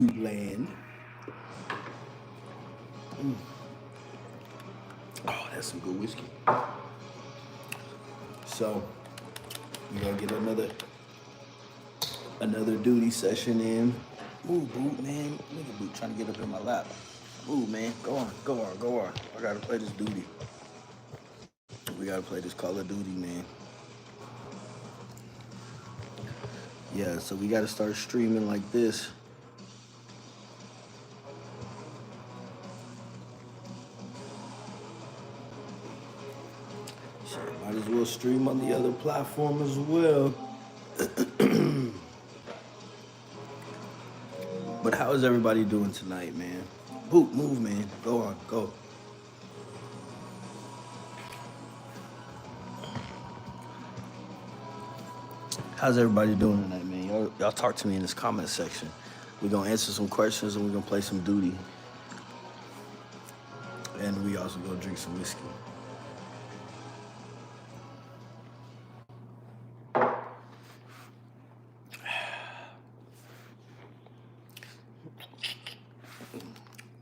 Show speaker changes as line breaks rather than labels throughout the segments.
land. Oh, that's some good whiskey. So we're gonna get another duty session in. Move, Boot, man. Look at Boot trying to get up in my lap. Move, man. Go on. I gotta play this duty. We gotta play this Call of Duty, man. Yeah, so we gotta start streaming like this. Shit, might as well stream on the other platform as well. But how is everybody doing tonight, man? Boot, move, man. Go on, go. How's everybody doing tonight, man? Y'all talk to me in this comment section. We're gonna answer some questions and we're gonna play some duty. And we also gonna drink some whiskey.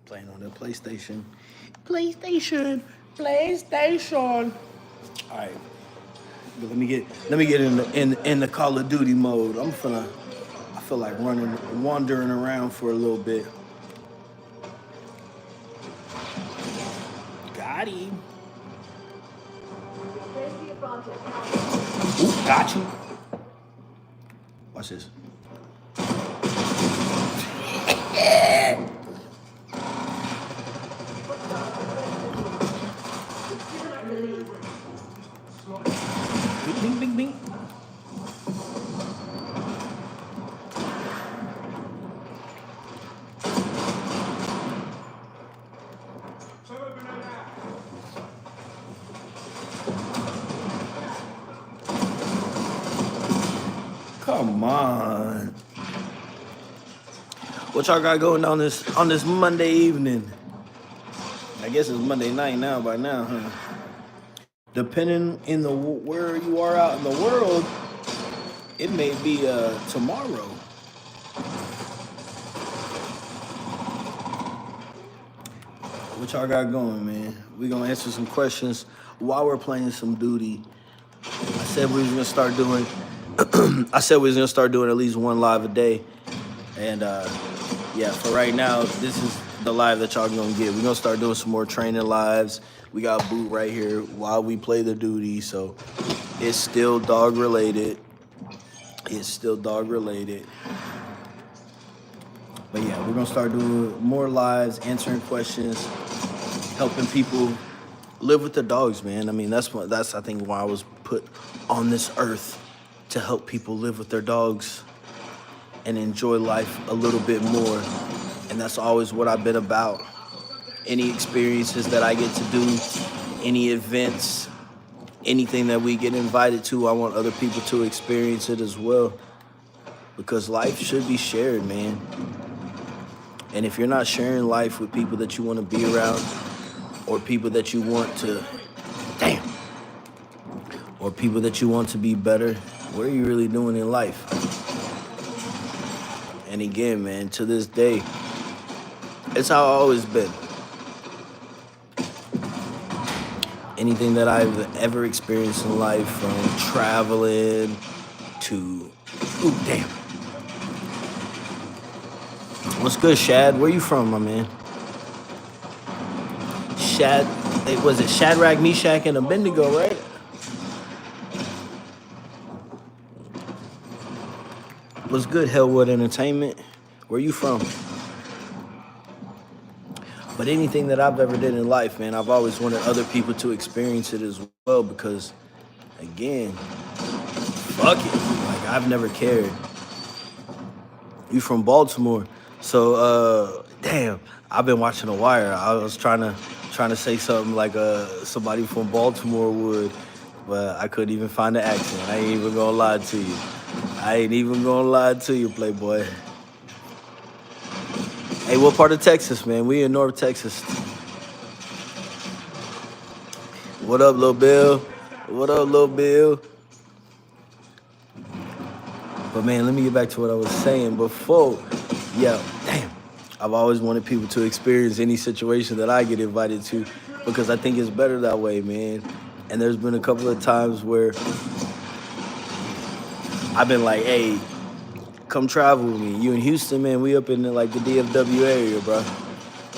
Playing on the PlayStation. All right. But let me get in the Call of Duty mode. I feel like wandering around for a little bit. Got him. Ooh, got you. Watch this. Bing, bing, bing. Come on. What y'all got going on this Monday evening? I guess it's Monday night now by now, huh? Depending in where you are out in the world, it may be tomorrow. What y'all got going, man? We gonna answer some questions while we're playing some duty. I said we was gonna start doing. At least one live a day, and yeah, for right now, this is the live that y'all gonna get. We're gonna start doing some more training lives. We got Boot right here while we play the duty, so it's still dog related. But yeah, we're gonna start doing more lives, answering questions, helping people live with their dogs, man. I mean, that's I think why I was put on this earth, to help people live with their dogs and enjoy life a little bit more. And that's always what I've been about. Any experiences that I get to do, any events, anything that we get invited to, I want other people to experience it as well. Because life should be shared, man. And if you're not sharing life with people that you want to be around, or people that you want to, or people that you want to be better, what are you really doing in life? And again, man, to this day, it's how I've always been. Anything that I've ever experienced in life, from traveling to, What's good, Shad? Where you from, my man? Shad, was it Shadrach, Meshach, and Abednego, right? What's good, Hellwood Entertainment? Where you from? But anything that I've ever did in life, man, I've always wanted other people to experience it as well, because, again, fuck it. Like, I've never cared. You from Baltimore. So, I've been watching The Wire. I was trying to say something like somebody from Baltimore would, but I couldn't even find the accent. I ain't even gonna lie to you, Playboy. Hey, what part of Texas, man? We in North Texas. What up, Lil Bill? But man, let me get back to what I was saying before. Yeah, damn. I've always wanted people to experience any situation that I get invited to because I think it's better that way, man. And there's been a couple of times where I've been like, hey, come travel with me. You in Houston, man, we up in like the DFW area, bro.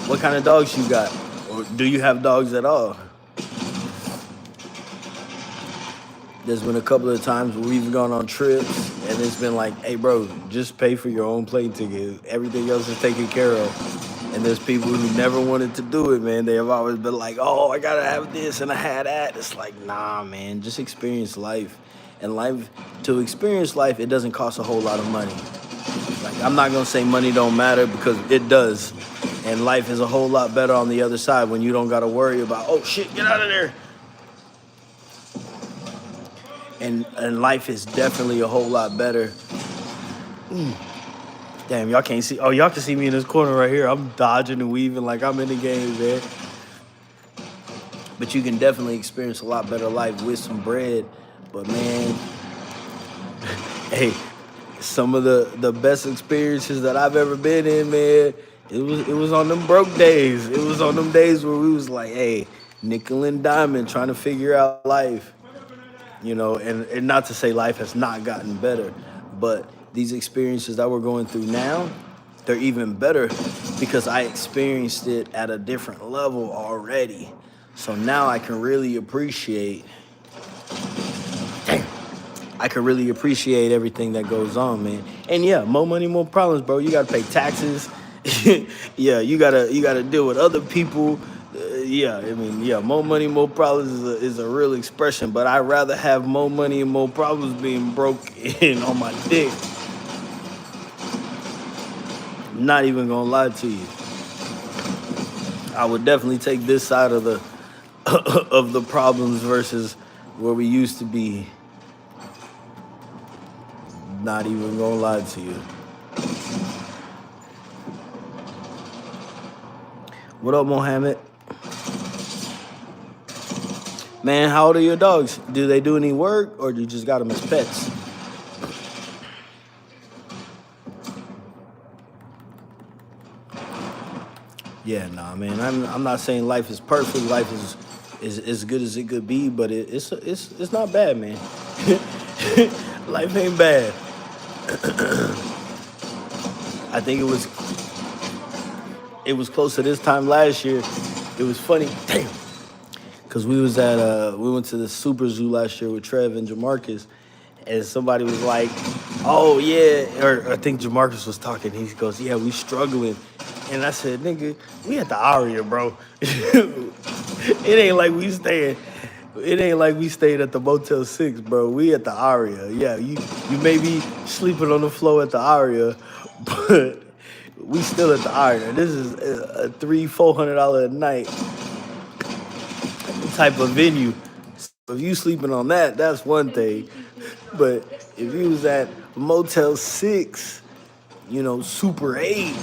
What kind of dogs you got? Or do you have dogs at all? There's been a couple of times where we've gone on trips and it's been like, hey, bro, just pay for your own plane ticket. Everything else is taken care of. And there's people who never wanted to do it, man. They have always been like, oh, I got to have this and I had that. It's like, nah, man, just experience life. And to experience life, it doesn't cost a whole lot of money. Like, I'm not going to say money don't matter because it does. And life is a whole lot better on the other side when you don't got to worry about, oh, shit, get out of there. And life is definitely a whole lot better. Damn, y'all can't see. Oh, y'all can see me in this corner right here. I'm dodging and weaving like I'm in the game, man. But you can definitely experience a lot better life with some bread. But, man, hey, some of the best experiences that I've ever been in, man, it was on them broke days. It was on them days where we was like, hey, nickel and diamond trying to figure out life. You know, and not to say life has not gotten better, but these experiences that we're going through now, they're even better because I experienced it at a different level already. So now I can really appreciate, everything that goes on, man. And yeah, more money, more problems, bro. You gotta pay taxes. Yeah, you gotta deal with other people. More money, more problems is a real expression, but I'd rather have more money and more problems being broke in on my dick. Not even gonna lie to you. I would definitely take this side of the of the problems versus where we used to be. Not even gonna lie to you. What up, Mohammed? Man, how old are your dogs? Do they do any work or do you just got them as pets? Yeah, nah, man. I'm not saying life is perfect. Life is as good as it could be, but it's not bad, man. Life ain't bad. I think it was close to this time last year. It was funny. Damn. Cause we went to the Super Zoo last year with Trev and Jamarcus, and somebody was like, "Oh yeah," or I think Jamarcus was talking. He goes, "Yeah, we struggling," and I said, "Nigga, we at the Aria, bro. It ain't like we staying. It ain't like we stayed at the Motel 6, bro. We at the Aria. Yeah, you may be sleeping on the floor at the Aria, but we still at the Aria. This is a $300-400 a night type of venue. So if you sleeping on that, that's one thing. But if you was at Motel 6, Super 8,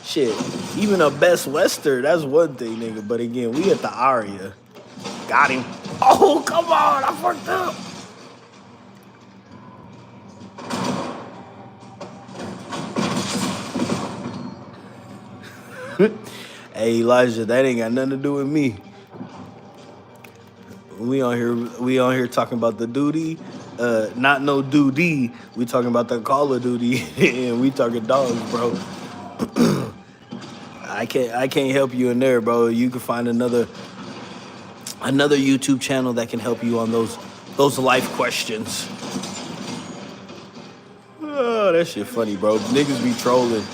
shit, even a Best Western, that's one thing, nigga. But again, we at the Aria. Got him. Oh, come on, I fucked up. Hey, Elijah, that ain't got nothing to do with me. We on here talking about the duty, not no duty. We talking about the Call of Duty, and we talking dogs, bro. I can't help you in there, bro. You can find another YouTube channel that can help you on those life questions. Oh, that shit funny, bro. Niggas be trolling,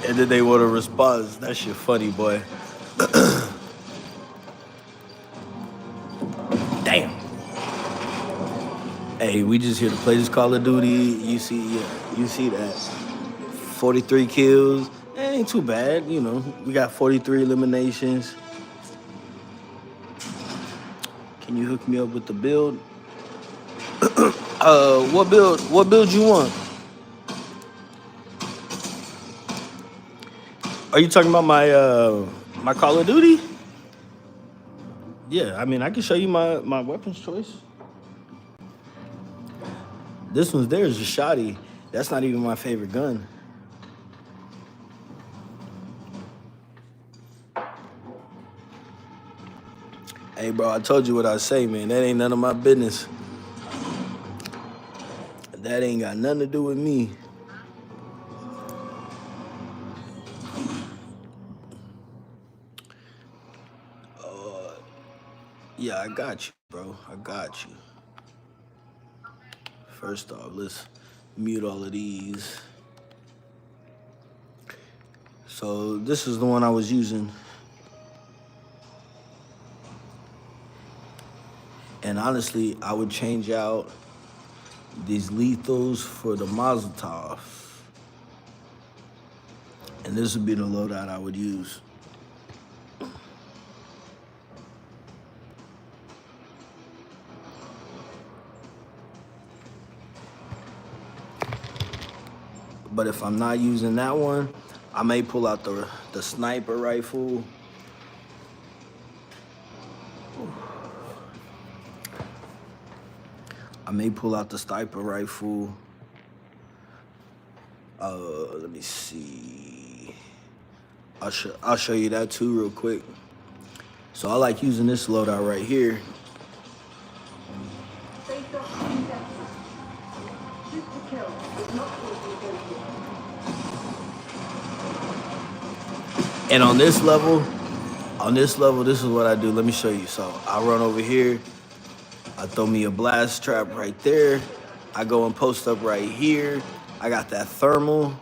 and then they want a response. That shit funny, boy. Damn. Hey, we just here to play this Call of Duty. You see that. 43 kills. It ain't too bad, We got 43 eliminations. Can you hook me up with the build? What build you want? Are you talking about my Call of Duty? Yeah, I mean, I can show you my weapons choice. This one's there is a shotty. That's not even my favorite gun. Hey, bro, I told you what I say, man. That ain't none of my business. That ain't got nothing to do with me. Yeah, I got you, bro. I got you. First off, let's mute all of these. So this is the one I was using. And honestly, I would change out these lethals for the Mazel Tov. And this would be the loadout I would use. But if I'm not using that one, I may pull out the sniper rifle. I may pull out the sniper rifle. Let me see. I'll show you that too real quick. So I like using this loadout right here. And on this level, this is what I do. Let me show you. So I run over here. I throw me a blast trap right there. I go and post up right here. I got that thermal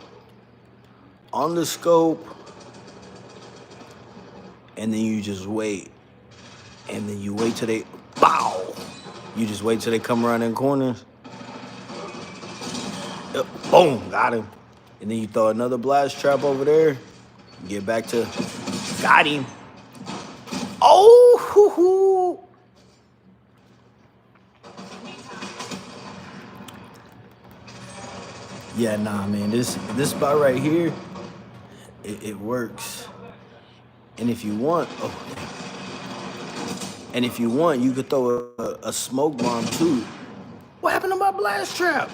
on the scope. And then you just wait. And then you wait till they, bow. You just wait till they come around in corners. Yep, boom, got him. And then you throw another blast trap over there. Get back to, got him. Oh, hoo, hoo. Yeah, nah, man, this spot right here, it works. And if you want, you could throw a smoke bomb too. What happened to my blast trap?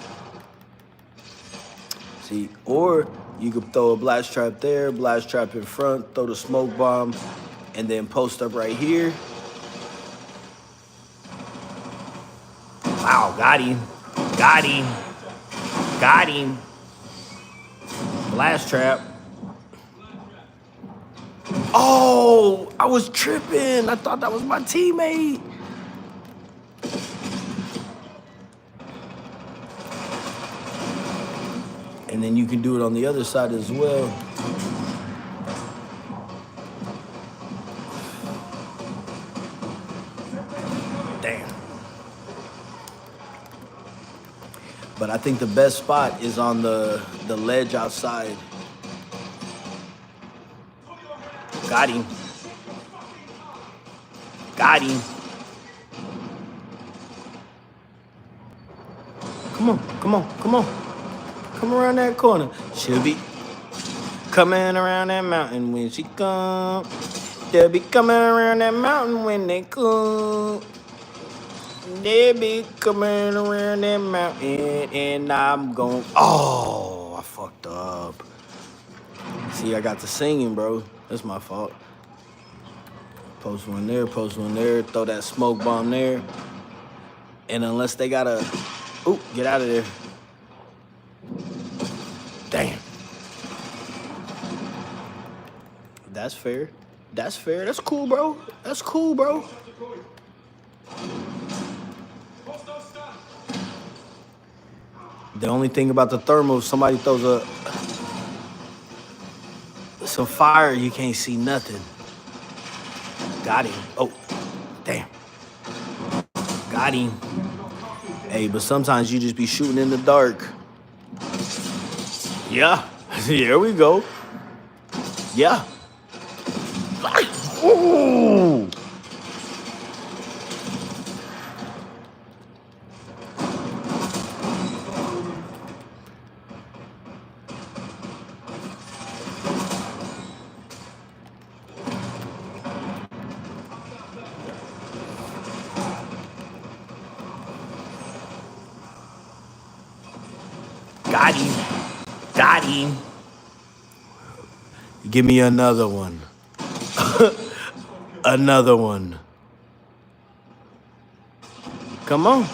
See, or you could throw a blast trap there, blast trap in front, throw the smoke bomb, and then post up right here. Wow, got him. Got him. Got him. Blast trap. Oh, I was tripping. I thought that was my teammate. And then you can do it on the other side as well. Damn. But I think the best spot is on the ledge outside. Got him. Got him. Come on, come on, come on. Come around that corner. She'll be coming around that mountain when she come. They'll be coming around that mountain when they come. They'll be coming around that mountain and I'm going. Oh, I fucked up. See, I got the singing, bro. That's my fault. Post one there, throw that smoke bomb there. And unless they got a, oop, get out of there. Damn. That's fair. That's fair. That's cool, bro. That's cool, bro. The only thing about the thermal, if somebody throws some fire, you can't see nothing. Got him. Oh, damn. Got him. Hey, but sometimes you just be shooting in the dark. Yeah. Here we go. Yeah. Ooh. Got him. Got him. Give me another one. Another one. Come on.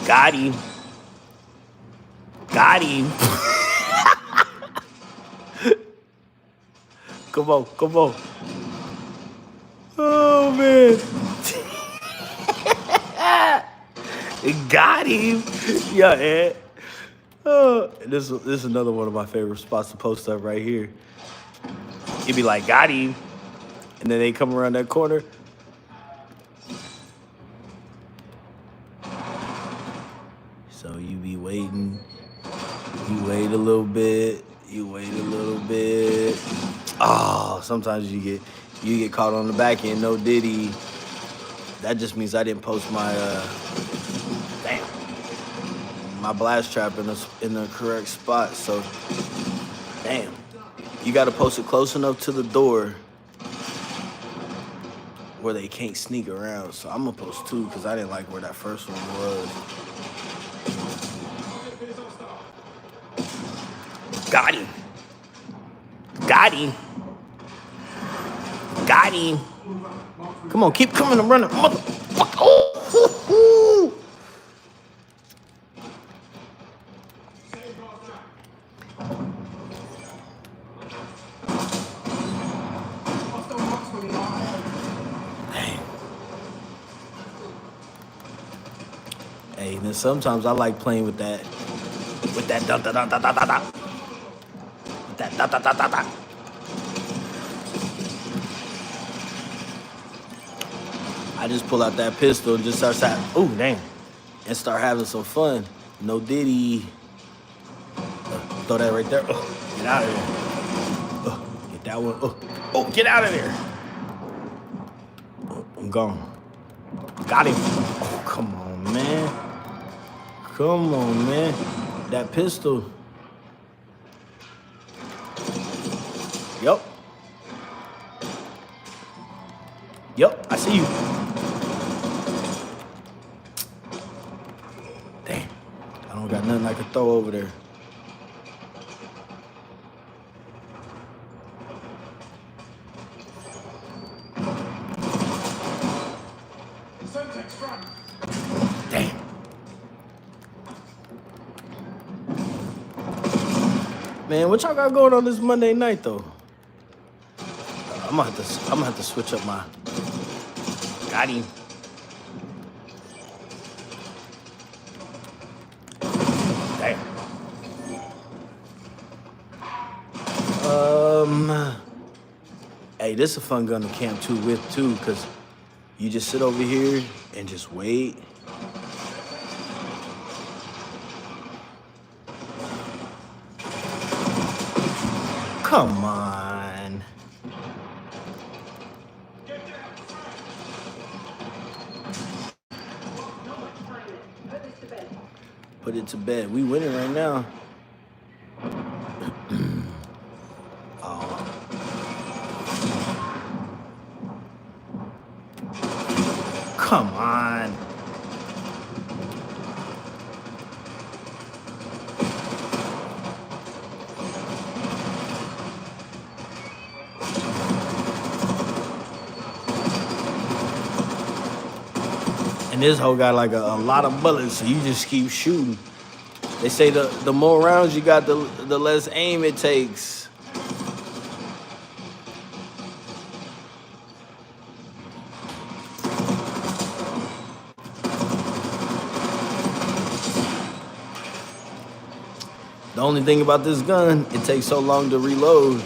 Got him. Got him. Come on, come on. Oh, man. Got him. Yeah, Ed. This is another one of my favorite spots to post up right here. You'd be like, got him. And then they come around that corner. So you be waiting. You wait a little bit. You wait a little bit. Oh, sometimes you get caught on the back end. No diddy. That just means I didn't post my my blast trap in the correct spot. So damn, you got to post it close enough to the door where they can't sneak around. So I'm gonna post two because I didn't like where that first one was. Got him. Got him. Got him. Come on, keep coming and running. Motherfucker. Oh. Hey, then sometimes I like playing with that da da da da da da da. With that da da da da da. I just pull out that pistol and just start and start having some fun. No diddy. Throw that right there. Get out of there. Get that one. Get out of there. I'm gone. Got him. Oh, come on, man. Come on, man. That pistol. Yup. Yup, I see you. Damn. I don't got nothing I can throw over there. Damn. Man, what y'all got going on this Monday night though? I'm gonna have to switch up my. Got him. Damn. Hey, this is a fun gun to camp with too, cause you just sit over here and just wait. Come on. Put it to bed. We winning right now. Come on. And this hoe got like a lot of bullets, so you just keep shooting. They say the more rounds you got, the less aim it takes. The only thing about this gun, it takes so long to reload.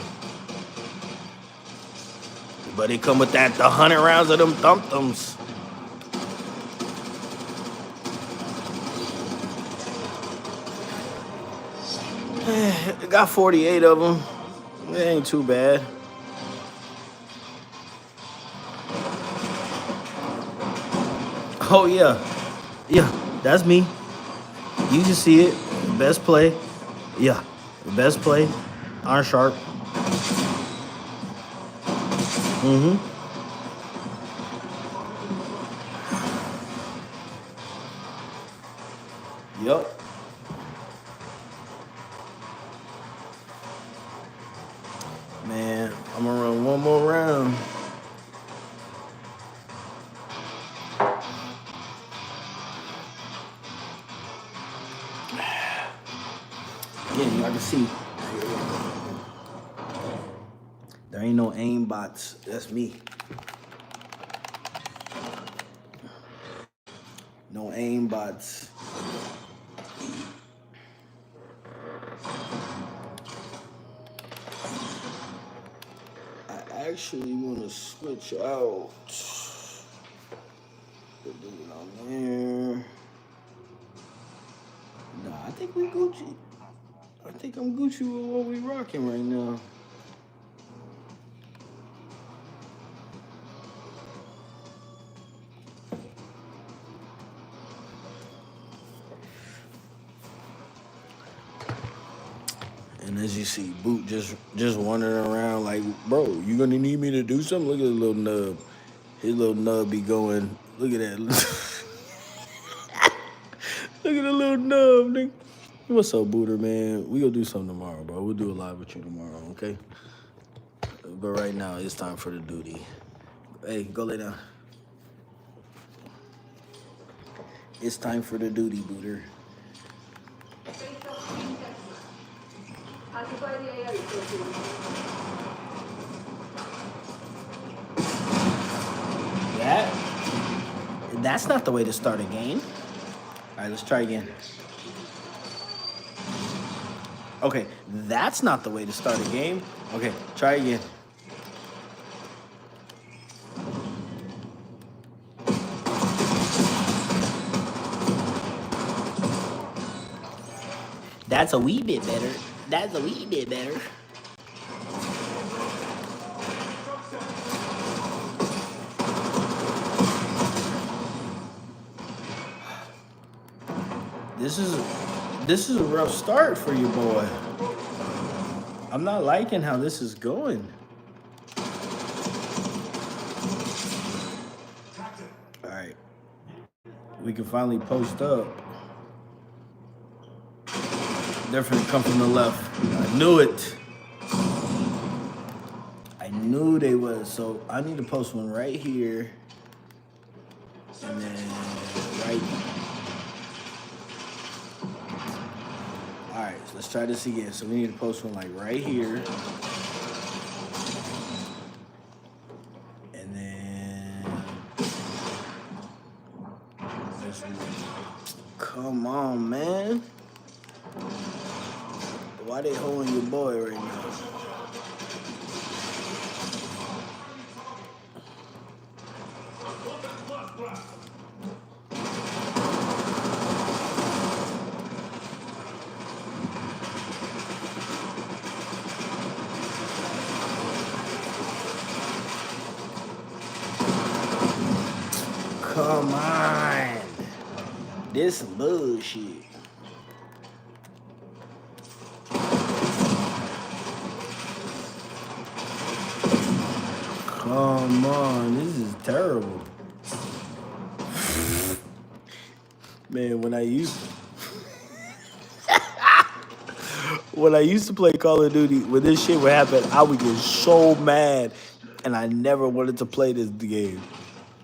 But it come with the 100 rounds of them thump-thums. It got 48 of them. It ain't too bad. Oh, yeah. Yeah, that's me. You can see it. Best play. Yeah, best play. Iron Sharp. Yup. Man, I'm gonna run one more round. see. There ain't no aim bots. That's me. No aim bots. I actually want to switch out. Put it on there. Nah, I think we Gucci. I think I'm Gucci with what we rocking right now. And as you see, Boot just wandering around like, bro, you gonna need me to do something? Look at the little nub. His little nub be going. Look at that. Look at the little nub, nigga. What's up, Booter, man? We gonna do something tomorrow, bro. We'll do a live with you tomorrow, okay? But right now, it's time for the duty. Hey, go lay down. It's time for the duty, Booter. That's not the way to start a game. All right, let's try again. Okay, that's not the way to start a game. Okay, try again. That's a wee bit better. That's a wee bit better. This is a rough start for you, boy. I'm not liking how this is going. All right. We can finally post up. Definitely come from the left. I knew it. I knew they was. So I need to post one right here. And then right. All right, so let's try this again. So we need to post one like right here. And then this one. Come on, man. Why they holding your boy right now? Come on. This bullshit. Come on, this is terrible. Man, when I used to play Call of Duty, when this shit would happen, I would get so mad, and I never wanted to play this game.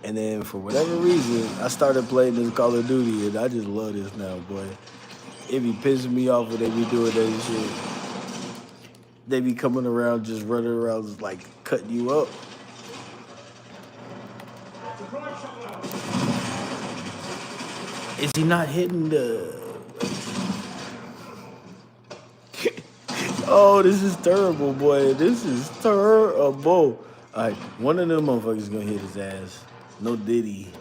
And then for whatever reason, I started playing this Call of Duty, and I just love this now, boy. It be pissing me off when they be doing that shit. They be coming around, just running around, just like cutting you up. Is he not hitting the... Oh, this is terrible, boy. This is terrible. All right, one of them motherfuckers gonna hit his ass. No Diddy.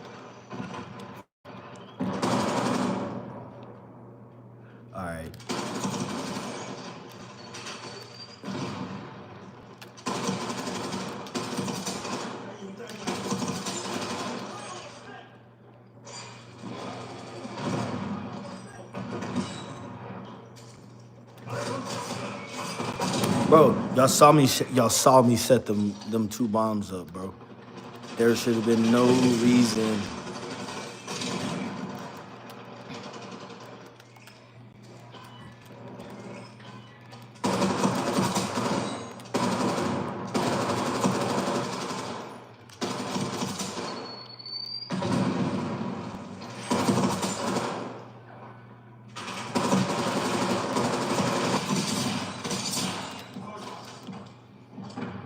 All right. Bro, y'all saw me set them two bombs up, bro. There should have been no reason.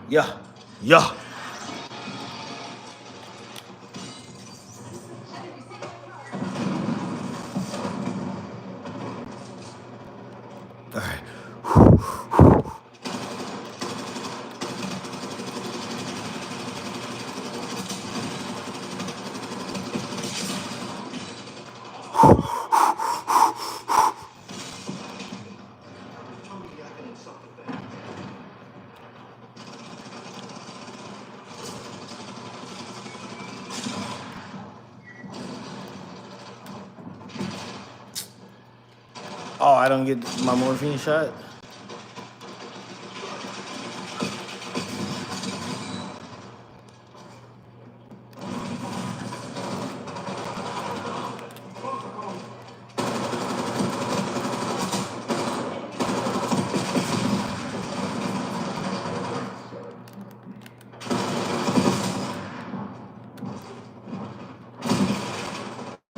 Yeah. Yeah. All right. Oh, I don't get my morphine shot?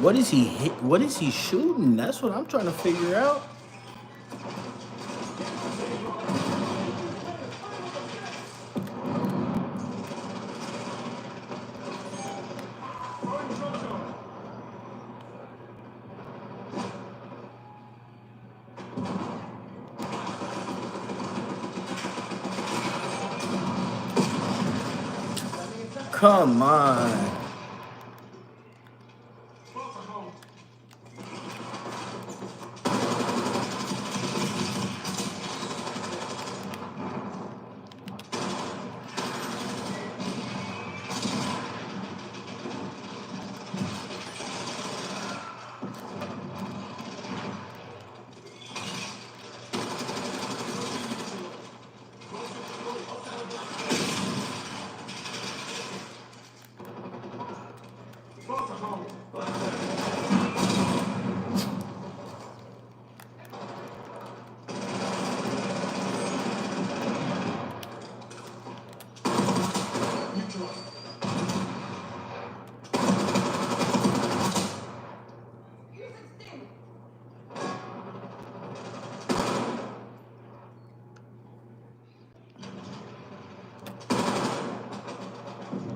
What is he hit? What is he shooting? That's what I'm trying to figure out. Come on.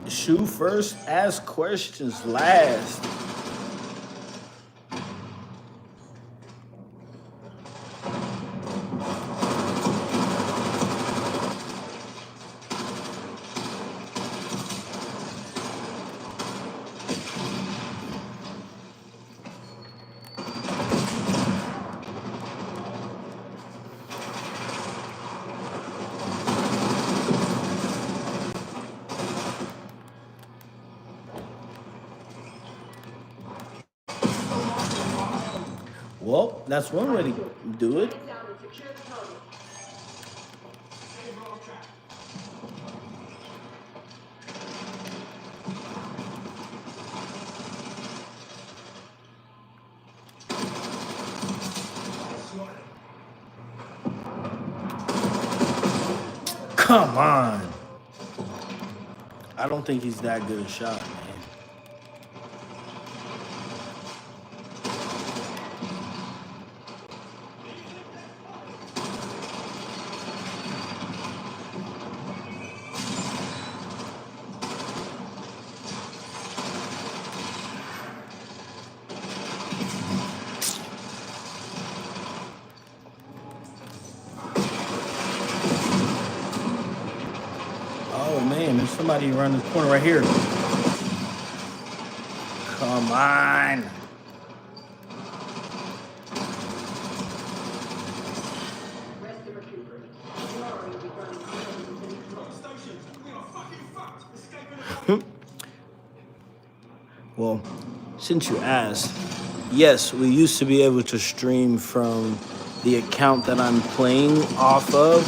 Shoot first, ask questions last. Well, that's one way to do it. Come on. I don't think he's that good a shot, man. Oh man, there's somebody around the corner right here. Come on. Well, since you asked, yes, we used to be able to stream from the account that I'm playing off of,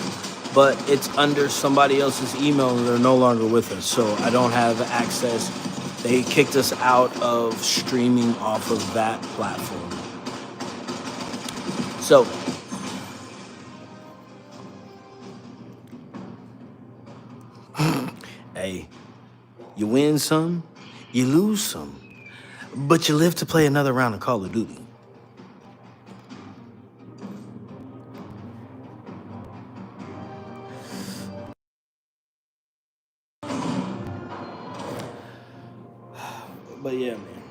but it's under somebody else's email and they're no longer with us, so I don't have access. They kicked us out of streaming off of that platform. So, hey, you win some, you lose some, but you live to play another round of Call of Duty. But yeah, man.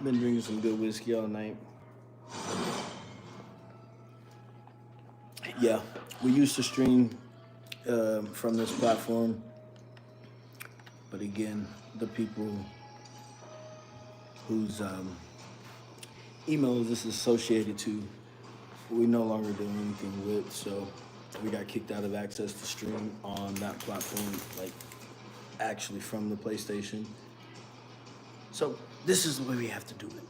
Been drinking some good whiskey all night. Yeah, we used to stream from this platform, but again, the people whose emails this is associated to, we no longer do anything with, so we got kicked out of access to stream on that platform, like actually from the PlayStation. So this is the way we have to do it,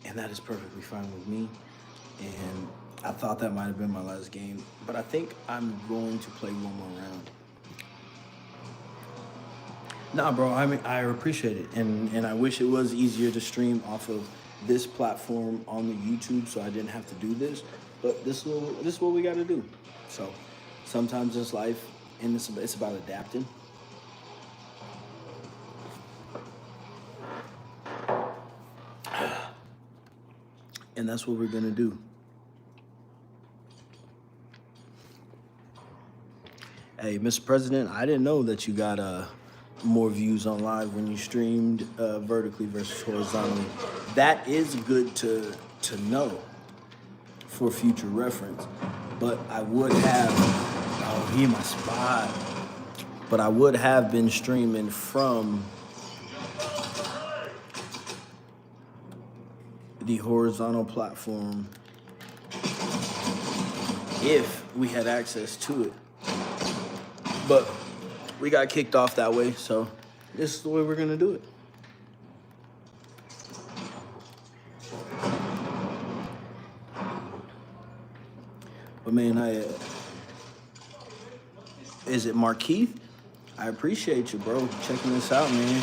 and that is perfectly fine with me. And I thought that might have been my last game, but I think I'm going to play one more round. Nah, bro, I mean, I appreciate it, and I wish it was easier to stream off of this platform on the YouTube, so I didn't have to do this. But this is what we got to do. So sometimes it's life, and it's about adapting. And that's what we're gonna do. Hey, Mr. President, I didn't know that you got more views on live when you streamed vertically versus horizontally. That is good to know for future reference. But I would have, oh, he in my spot. But I would have been streaming from the horizontal platform if we had access to it. But we got kicked off that way, so this is the way we're gonna do it. But man, is it Markeith? I appreciate you, bro, checking this out, man.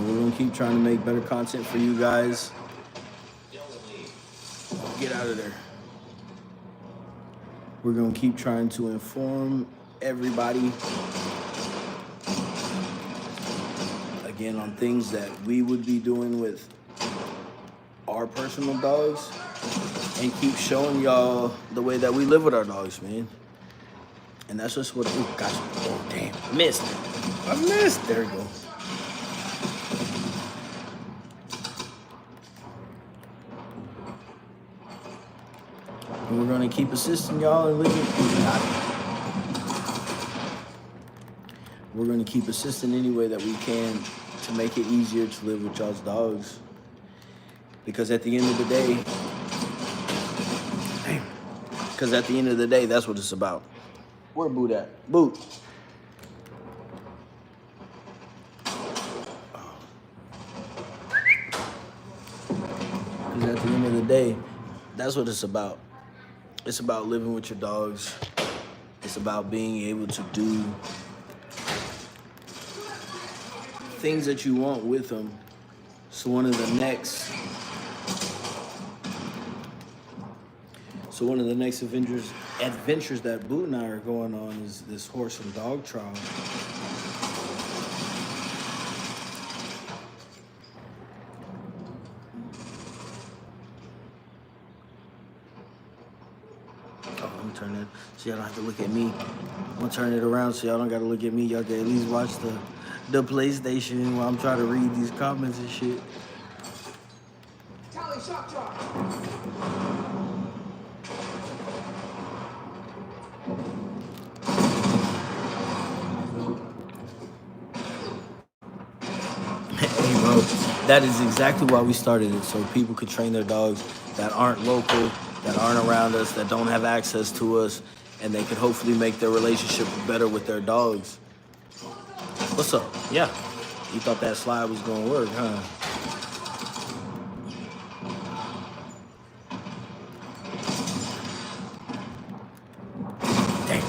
We're gonna keep trying to make better content for you guys. Get out of there. We're gonna keep trying to inform everybody, again, on things that we would be doing with our personal dogs, and keep showing y'all the way that we live with our dogs, man. And that's just what, oh gosh, oh damn, I missed, there we go. And we're gonna keep assisting y'all and living. We're gonna keep assisting any way that we can to make it easier to live with y'all's dogs. Because at the end of the day, that's what it's about. Where Boot at? Boot. Because at the end of the day, that's what it's about. It's about living with your dogs. It's about being able to do things that you want with them. So one of the next adventures that Boot and I are going on is this horse and dog trial. I'm gonna turn it so y'all don't have to look at me. I'm gonna turn it around so y'all don't gotta look at me. Y'all can at least watch the PlayStation while I'm trying to read these comments and shit.
Tally shock drop.
Hey, bro, that is exactly why we started it, so people could train their dogs that aren't local, that aren't around us, that don't have access to us, and they could hopefully make their relationship better with their dogs. What's up? Yeah. You thought that slide was gonna work, huh? Damn.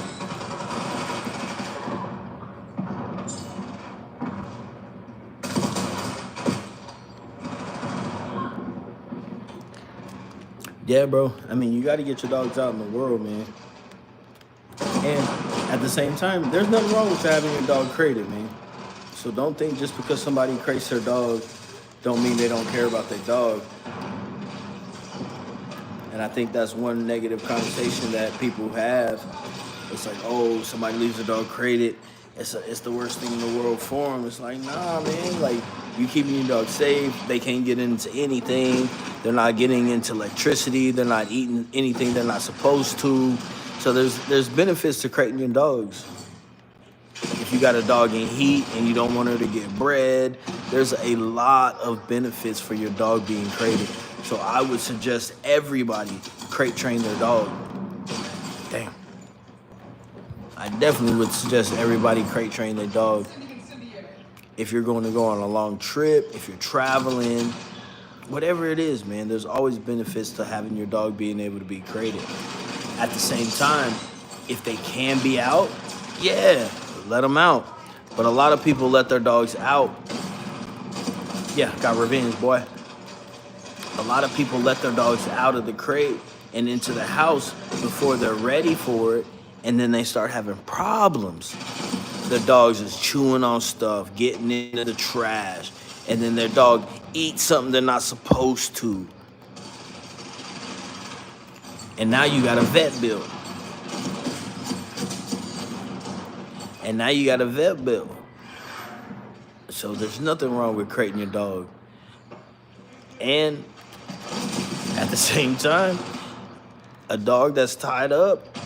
Yeah, bro. I mean, you got to get your dogs out in the world, man. And at the same time, there's nothing wrong with having your dog crated, man. So don't think just because somebody crates their dog, don't mean they don't care about their dog. And I think that's one negative connotation that people have. It's like, oh, somebody leaves their dog crated, it's the worst thing in the world for them. It's like, nah, man. Like, you keeping your dog safe. They can't get into anything. They're not getting into electricity. They're not eating anything they're not supposed to. So there's benefits to crating your dogs. If you got a dog in heat and you don't want her to get bred, there's a lot of benefits for your dog being crated. So I would suggest everybody crate train their dog. Damn. I definitely would suggest everybody crate train their dog. If you're going to go on a long trip, if you're traveling, whatever it is, man, there's always benefits to having your dog being able to be crated. At the same time, if they can be out, yeah, let them out. But a lot of people let their dogs out. Yeah, got revenge, boy. A lot of people let their dogs out of the crate and into the house before they're ready for it, and then they start having problems. The dogs is chewing on stuff, getting into the trash, and then their dog eats something they're not supposed to. And now you got a vet bill. So there's nothing wrong with crating your dog. And at the same time, a dog that's tied up,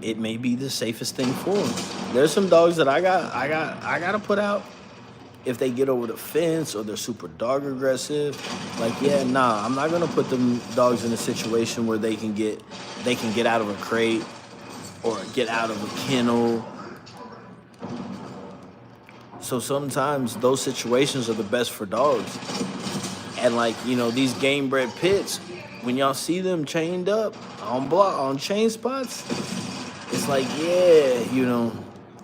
it may be the safest thing for them. There's some dogs that I gotta put out if they get over the fence or they're super dog aggressive. Like, yeah, nah, I'm not gonna put them dogs in a situation where they can get out of a crate or get out of a kennel. So sometimes those situations are the best for dogs. And like, you know, these game bred pits, when y'all see them chained up on chain spots, it's like, yeah, you know,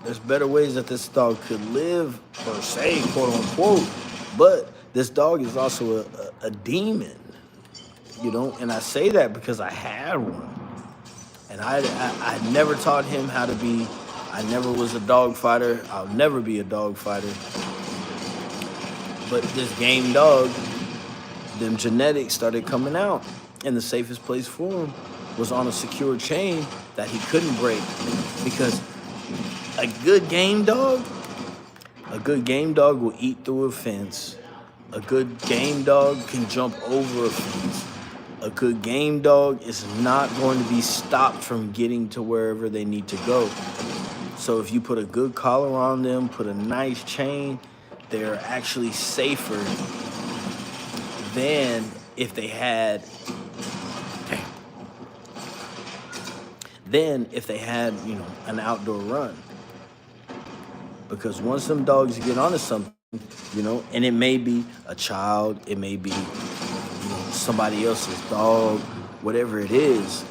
there's better ways that this dog could live, per se, quote unquote. But this dog is also a demon, you know, and I say that because I had one. And I never taught him how to be, I never was a dog fighter. I'll never be a dog fighter. But this game dog, them genetics started coming out. And the safest place for him was on a secure chain that he couldn't break. Because a good game dog will eat through a fence. A good game dog can jump over a fence. A good game dog is not going to be stopped from getting to wherever they need to go. So if you put a good collar on them, put a nice chain, they're actually safer than if they had you know, an outdoor run. Because once them dogs get onto something, you know, and it may be a child, it may be, you know, somebody else's dog, whatever it is,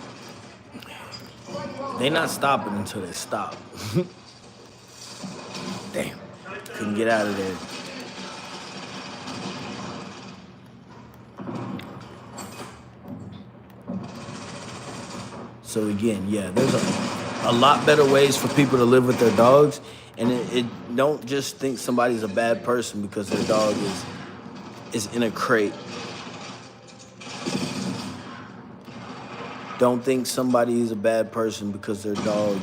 they not stopping until they stop. Damn, couldn't get out of there. So again, yeah, there's a lot better ways for people to live with their dogs. And it don't just think somebody's a bad person because their dog is in a crate. Don't think somebody is a bad person because their dog.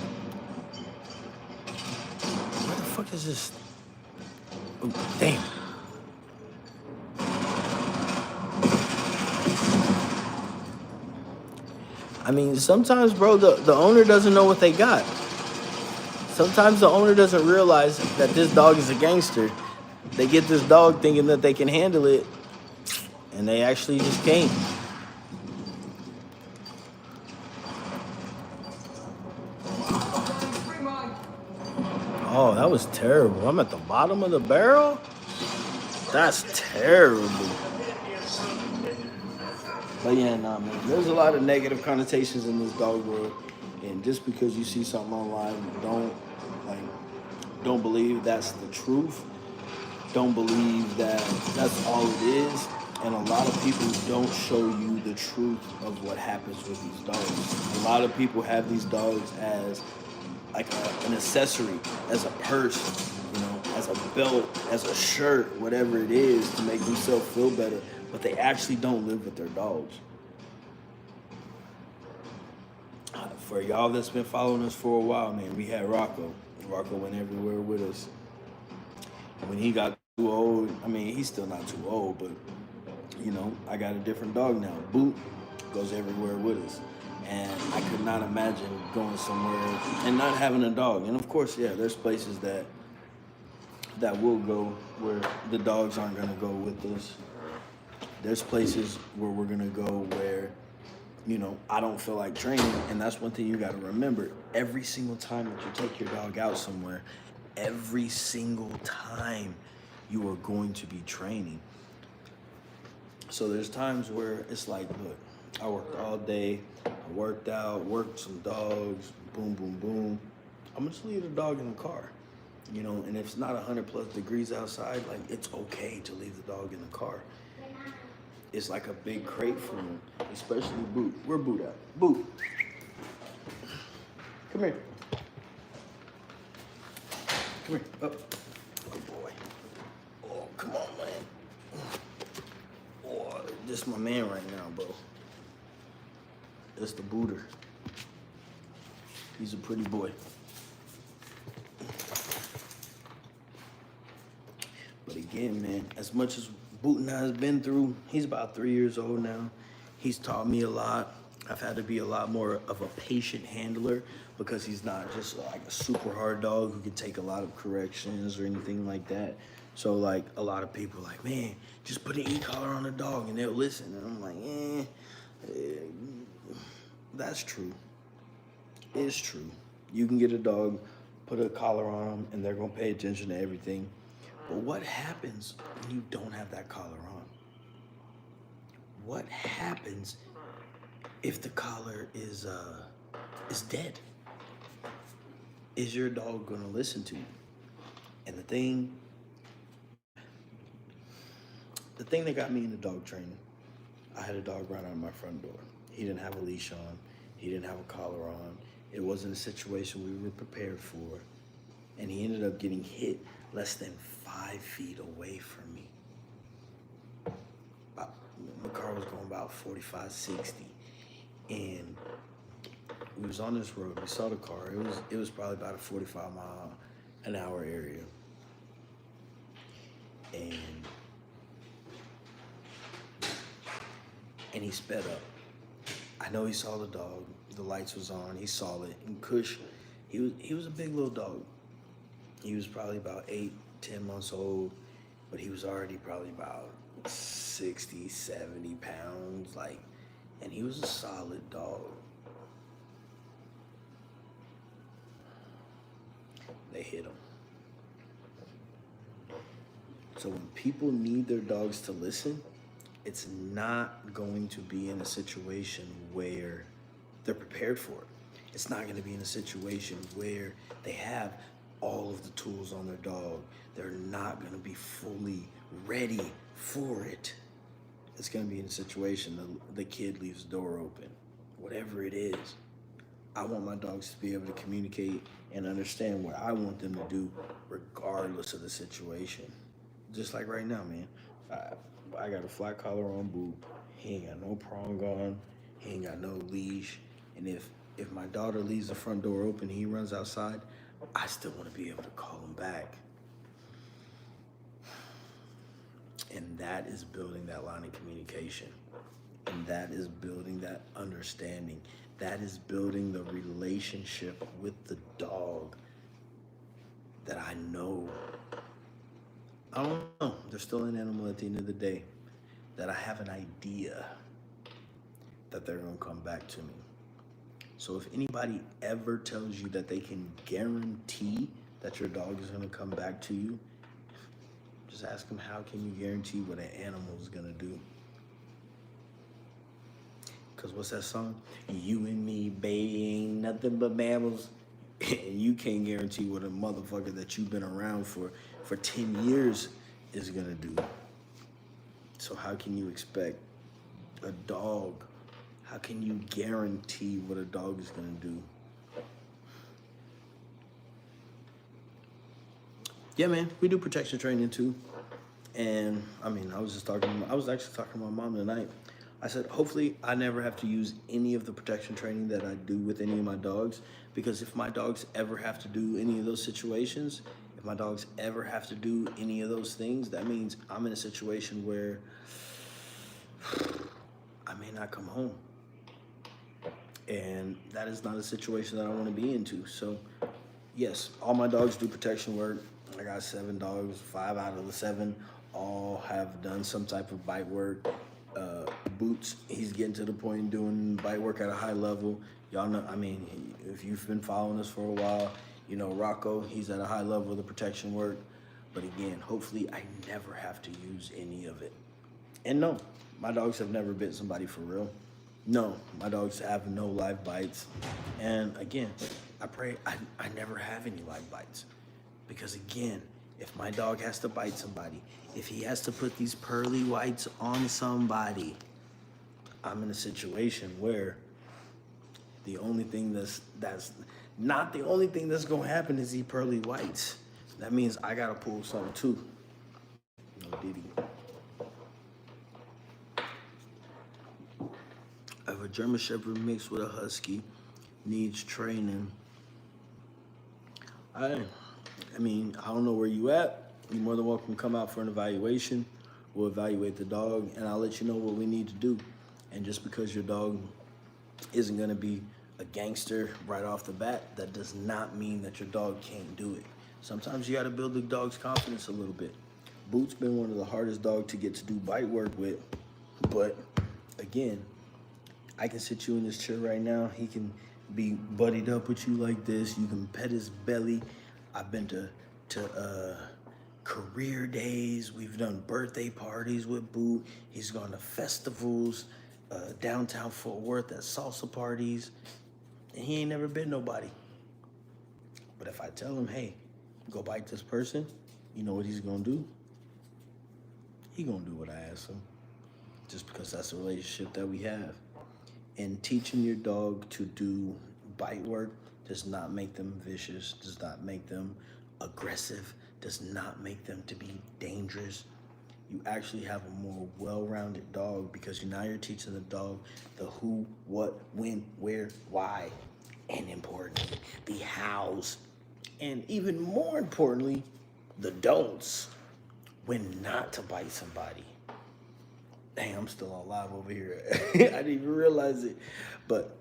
Where the fuck is this? Oh, damn. I mean, sometimes, bro, the owner doesn't know what they got. Sometimes the owner doesn't realize that this dog is a gangster. They get this dog thinking that they can handle it, and they actually just can't. Oh, that was terrible. I'm at the bottom of the barrel? That's terrible. But yeah, nah, man. There's a lot of negative connotations in this dog world. And just because you see something online, don't believe that's the truth. Don't believe that that's all it is. And a lot of people don't show you the truth of what happens with these dogs. A lot of people have these dogs as like an accessory, as a purse, you know, as a belt, as a shirt, whatever it is, to make themselves feel better. But they actually don't live with their dogs. For y'all that's been following us for a while, man, we had Rocco. Rocco went everywhere with us. When he got too old, I mean, he's still not too old, but I got a different dog now. Boot goes everywhere with us. And I could not imagine going somewhere and not having a dog. And of course, yeah, there's places that will go where the dogs aren't gonna go with us. There's places where we're gonna go where, I don't feel like training. And that's one thing you gotta remember. Every single time that you take your dog out somewhere, every single time you are going to be training. So there's times where it's like, look, I worked all day, I worked out, worked some dogs, boom, boom, boom. I'm gonna just leave the dog in the car, and if it's not 100+ degrees outside, like, it's okay to leave the dog in the car. It's like a big crate for him, especially Boot. Where Boot at? Boot. Come here. Come here. Up. Good boy. Oh, come on, man. Oh, this is my man right now, bro. That's the Booter. He's a pretty boy. But again, man, as much as Boot and I has been through, he's about 3 years old now. He's taught me a lot. I've had to be a lot more of a patient handler because he's not just like a super hard dog who can take a lot of corrections or anything like that. So like a lot of people are like, man, just put an e-collar on the dog and they'll listen. And I'm like, that's true. It's true. You can get a dog, put a collar on them, and they're gonna pay attention to everything. But what happens when you don't have that collar on? What happens if the collar is dead? Is your dog gonna listen to you? And the thing that got me into dog training, I had a dog right out of my front door. He didn't have a leash on. He didn't have a collar on. It wasn't a situation we were prepared for. And he ended up getting hit less than 5 feet away from me. The car was going about 45, 60. And we was on this road. We saw the car. It was probably about a 45-mile-an-hour area. And he sped up. I know he saw the dog. The lights was on. He saw it. And Kush, he was a big little dog. He was probably about 8, 10 months old, but he was already probably about 60, 70 pounds, and he was a solid dog. They hit him. So when people need their dogs to listen, it's not going to be in a situation where they're prepared for it. It's not going to be in a situation where they have all of the tools on their dog. They're not going to be fully ready for it. It's going to be in a situation the kid leaves the door open. Whatever it is, I want my dogs to be able to communicate and understand what I want them to do regardless of the situation. Just like right now, man. I got a flat collar on Boot. He ain't got no prong on. He ain't got no leash. And if my daughter leaves the front door open and he runs outside, I still want to be able to call him back. And that is building that line of communication. And that is building that understanding. That is building the relationship with the dog that I know. I don't know. They're still an animal at the end of the day. That I have an idea that they're going to come back to me. So if anybody ever tells you that they can guarantee that your dog is going to come back to you, just ask them, how can you guarantee what an animal is going to do? Because what's that song? You and me, baby, ain't nothing but mammals. And you can't guarantee what a motherfucker that you've been around for 10 years is going to do. So how can you expect a dog? How can you guarantee what a dog is going to do? Yeah, man, we do protection training too. And I mean, I was actually talking to my mom tonight. I said, hopefully I never have to use any of the protection training that I do with any of my dogs, because if my dogs ever have to do any of those situations, if my dogs ever have to do any of those things, that means I'm in a situation where I may not come home. And that is not a situation that I want to be into. So yes, all my dogs do protection work. I got 7 dogs, 5 out of the 7 all have done some type of bite work. Boots, he's getting to the point doing bite work at a high level. Y'all know, I mean, if you've been following us for a while, you know Rocco, he's at a high level of the protection work. But again, hopefully I never have to use any of it. And no, my dogs have never bit somebody for real. No, my dogs have no live bites. And again, I pray I never have any live bites. Because again, if my dog has to bite somebody, if he has to put these pearly whites on somebody, I'm in a situation where the only thing that's not the only thing that's gonna happen is these pearly whites. That means I gotta pull something too. No Diddy. If a German Shepherd mixed with a Husky needs training, I mean, I don't know where you at. You're more than welcome to come out for an evaluation. We'll evaluate the dog, and I'll let you know what we need to do. And just because your dog isn't gonna be a gangster right off the bat, that does not mean that your dog can't do it. Sometimes you gotta build the dog's confidence a little bit. Boot's been one of the hardest dogs to get to do bite work with, but again, I can sit you in this chair right now. He can be buddied up with you like this. You can pet his belly. I've been to career days. We've done birthday parties with Boot. He's gone to festivals, downtown Fort Worth at salsa parties, and he ain't never bit nobody. But if I tell him, hey, go bite this person, you know what he's gonna do? He gonna do what I ask him, just because that's the relationship that we have. And teaching your dog to do bite work does not make them vicious, does not make them aggressive, does not make them to be dangerous. You actually have a more well-rounded dog because now you're teaching the dog the who, what, when, where, why, and importantly, the hows. And even more importantly, the don'ts, when not to bite somebody. Dang, I'm still on live over here. I didn't even realize it. But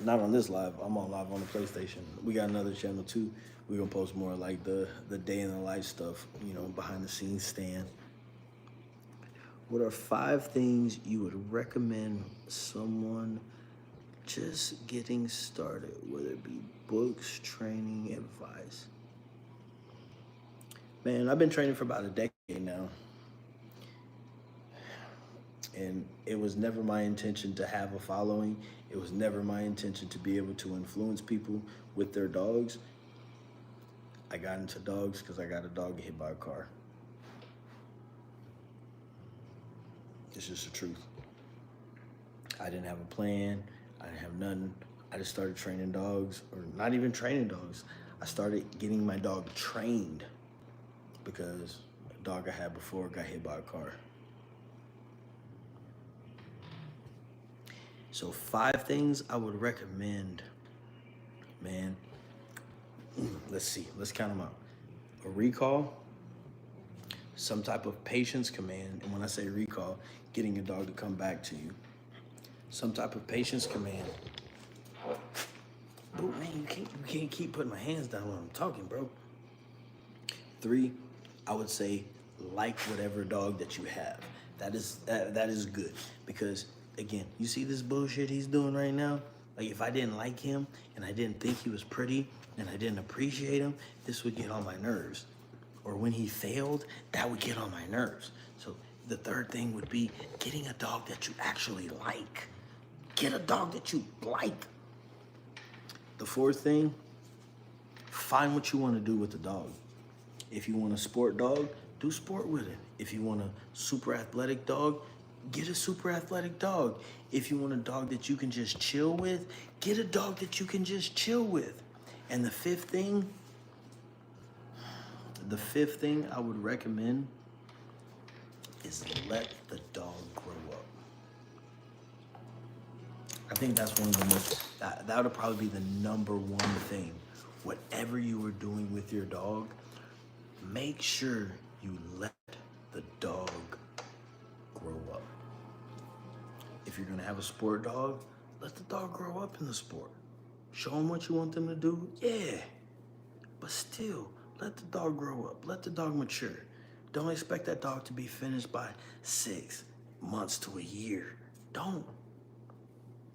not on this live. I'm on live on the PlayStation. We got another channel too. We're gonna post more like the day in the life stuff, you know, behind the scenes stand. What are 5 things you would recommend someone just getting started, whether it be books, training, advice? Man, I've been training for about a decade now. And it was never my intention to have a following. It was never my intention to be able to influence people with their dogs. I got into dogs because I got a dog hit by a car. It's just the truth. I didn't have a plan. I didn't have nothing. I just started training dogs, or not even training dogs. I started getting my dog trained because a dog I had before got hit by a car. So 5 things I would recommend, man. Let's see, let's count them out. A recall, some type of patience command. And when I say recall, getting your dog to come back to you. Some type of patience command. Bro, man, you can't keep putting my hands down when I'm talking, bro. 3, I would say like whatever dog that you have. That is good, because again, you see this bullshit he's doing right now? Like, if I didn't like him and I didn't think he was pretty and I didn't appreciate him, this would get on my nerves. Or when he failed, that would get on my nerves. So the 3rd thing would be getting a dog that you actually like. Get a dog that you like. The 4th thing, find what you want to do with the dog. If you want a sport dog, do sport with it. If you want a super athletic dog, get a super athletic dog. If you want a dog that you can just chill with, get a dog that you can just chill with. And the 5th thing I would recommend is let the dog grow up. I think that's one of the most, that would probably be the number one thing. Whatever you are doing with your dog, make sure you let the dog grow up. If you're gonna have a sport dog, let the dog grow up in the sport. Show them what you want them to do, yeah. But still, let the dog grow up. Let the dog mature. Don't expect that dog to be finished by 6 months to a year. Don't.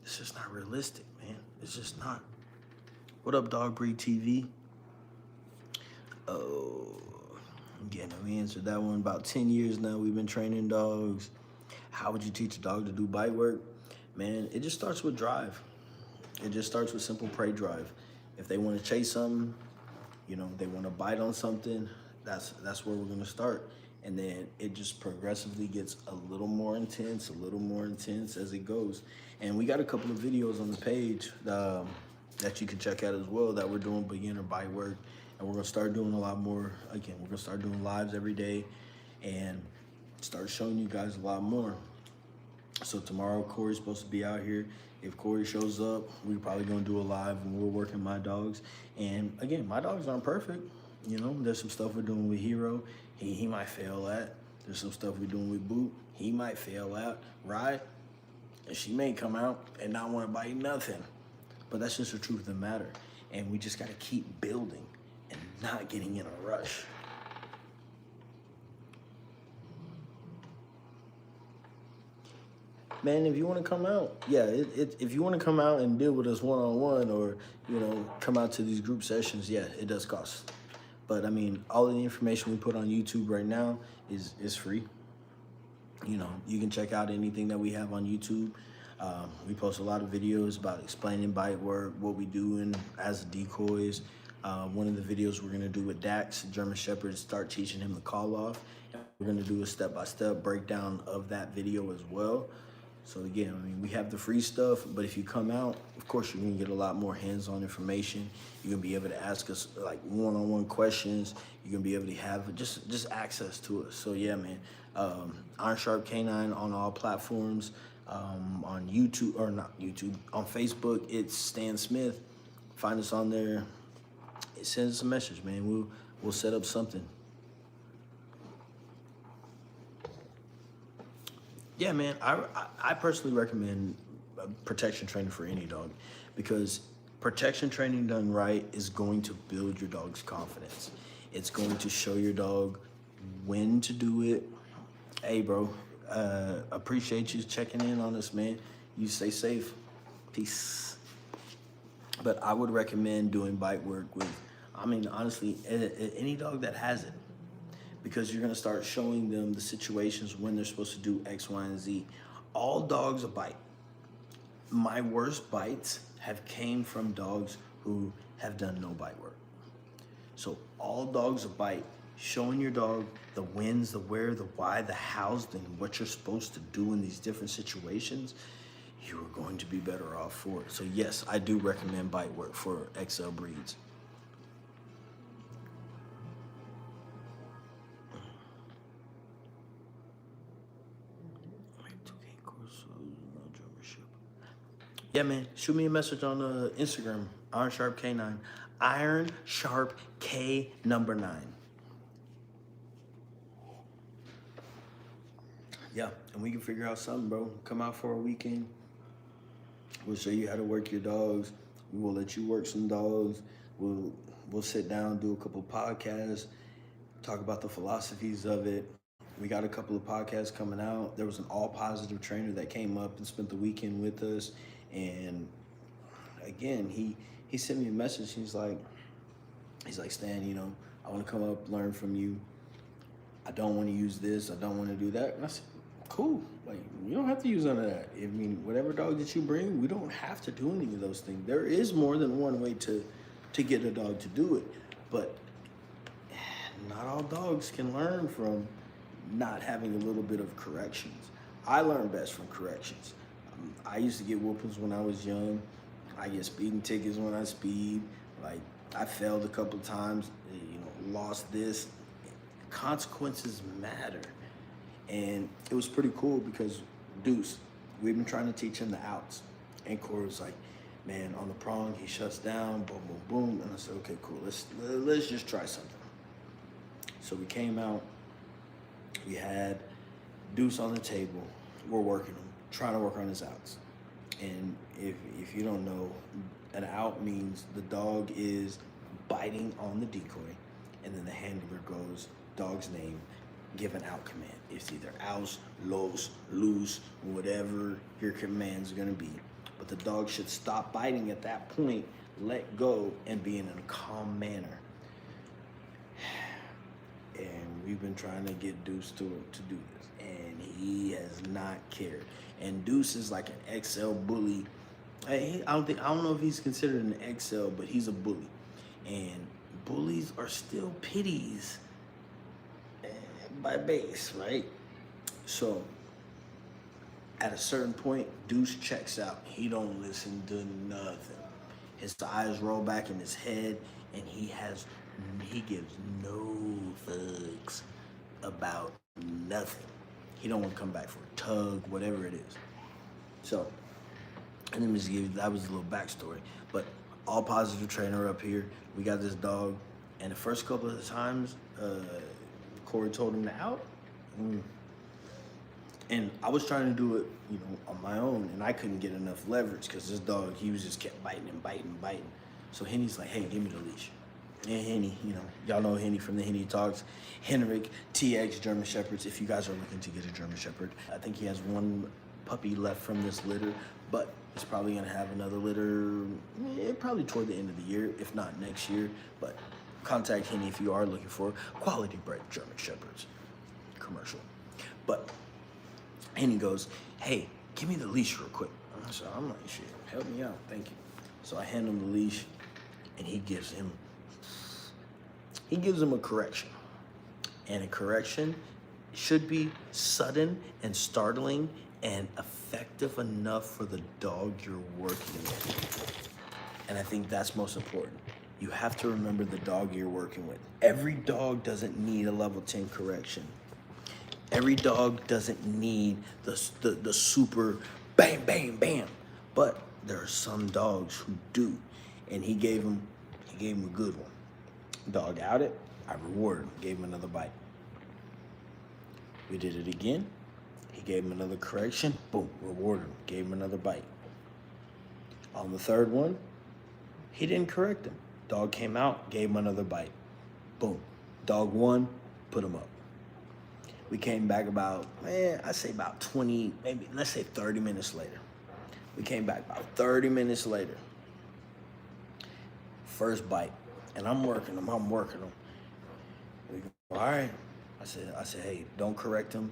It's just not realistic, man. It's just not. What up, Dog Breed TV? Oh, again, we answered that one. About 10 years now, we've been training dogs. How would you teach a dog to do bite work? Man, it just starts with drive. It just starts with simple prey drive. If they want to chase something, you know, they want to bite on something, that's where we're gonna start. And then it just progressively gets a little more intense as it goes. And we got a couple of videos on the page that you can check out as well that we're doing beginner bite work. And we're gonna start doing a lot more. Again, we're gonna start doing lives every day and start showing you guys a lot more. So tomorrow, Corey's supposed to be out here. If Corey shows up, we're probably gonna do a live and we're working my dogs. And again, my dogs aren't perfect. You know, there's some stuff we're doing with Hero, he might fail at. There's some stuff we're doing with Boot, he might fail at. Ride, and she may come out and not wanna bite nothing. But that's just the truth of the matter. And we just gotta keep building and not getting in a rush. Man, if you want to come out, yeah, if you want to come out and deal with us one-on-one or, you know, come out to these group sessions, yeah, it does cost. But, I mean, all of the information we put on YouTube right now is free. You know, you can check out anything that we have on YouTube. We post a lot of videos about explaining bite work, what we do as decoys. One of the videos we're going to do with Dax, German Shepherd, is start teaching him the call off. We're going to do a step-by-step breakdown of that video as well. So again, I mean, we have the free stuff, but if you come out, of course, you're gonna get a lot more hands-on information. You're gonna be able to ask us like one-on-one questions. You're gonna be able to have just access to us. So yeah, man, Iron Sharp Canine on all platforms, on YouTube, or not YouTube, on Facebook, it's Stan Smith. Find us on there. Send us a message, man. We'll set up something. Yeah, man, I personally recommend protection training for any dog because protection training done right is going to build your dog's confidence. It's going to show your dog when to do it. Hey, bro, appreciate you checking in on us, man. You stay safe. Peace. But I would recommend doing bite work with, I mean, honestly, any dog that has it. Because you're gonna start showing them the situations when they're supposed to do X, Y, and Z. All dogs bite. My worst bites have came from dogs who have done no bite work. So all dogs bite, showing your dog the whens, the where, the why, the hows, and what you're supposed to do in these different situations, you are going to be better off for it. So yes, I do recommend bite work for XL breeds. Yeah, man, shoot me a message on Instagram, Iron Sharp K9. Iron Sharp K number 9. Yeah, and we can figure out something, bro. Come out for a weekend. We'll show you how to work your dogs. We will let you work some dogs. We'll sit down, do a couple podcasts, talk about the philosophies of it. We got a couple of podcasts coming out. There was an all positive trainer that came up and spent the weekend with us. And again, he sent me a message. He's like, Stan, you know, I want to come up, learn from you. I don't want to use this. I don't want to do that. And I said, cool. Like, you don't have to use none of that. I mean, whatever dog that you bring, we don't have to do any of those things. There is more than one way to get a dog to do it. But not all dogs can learn from not having a little bit of corrections. I learn best from corrections. I used to get whoopings when I was young. I get speeding tickets when I speed. Like, I failed a couple of times, you know, lost this. Consequences matter. And it was pretty cool because Deuce, we've been trying to teach him the outs. And Corey was like, man, on the prong, he shuts down, boom, boom, boom. And I said, okay, cool. Let's just try something. So we came out. We had Deuce on the table. We're working him, trying to work on his outs. And if you don't know, an out means the dog is biting on the decoy, and then the handler goes, dog's name, give an out command. It's either aus, los, loose, whatever your command's gonna be. But the dog should stop biting at that point, let go, and be in a calm manner. And we've been trying to get Deuce to do this, and he has not cared. And Deuce is like an XL bully. I don't know if he's considered an XL, but he's a bully. And bullies are still pitties by base, right? So at a certain point, Deuce checks out. He don't listen to nothing. His eyes roll back in his head, and he gives no fucks about nothing. He don't want to come back for a tug, whatever it is. So, and let me just give you, that was a little backstory. But all positive trainer up here. We got this dog, and the first couple of times, Corey told him to out. And I was trying to do it, on my own, and I couldn't get enough leverage because this dog, he was just kept biting and biting and biting. So Henny's like, hey, give me the leash. And Henny, y'all know Henny from the Henny Talks. Henrik, TX German Shepherds, if you guys are looking to get a German Shepherd. I think he has one puppy left from this litter, but he's probably gonna have another litter probably toward the end of the year, if not next year. But contact Henny if you are looking for quality bred German Shepherds. Commercial. But Henny goes, hey, give me the leash real quick. So I'm like, shit, help me out, thank you. So I hand him the leash, and he gives him a correction. And a correction should be sudden and startling and effective enough for the dog you're working with. And I think that's most important. You have to remember the dog you're working with. Every dog doesn't need a level 10 correction. Every dog doesn't need the super bam, bam, bam. But there are some dogs who do. And he gave him a good one. Dog out it, I rewarded him, gave him another bite. We did it again. He gave him another correction, boom, rewarded him, gave him another bite. On the third one, he didn't correct him. Dog came out, gave him another bite. Boom. Dog won, put him up. We came back about 20, maybe, let's say 30 minutes later. We came back about 30 minutes later. First bite. And I'm working him. We go, all right. I said, hey, don't correct him.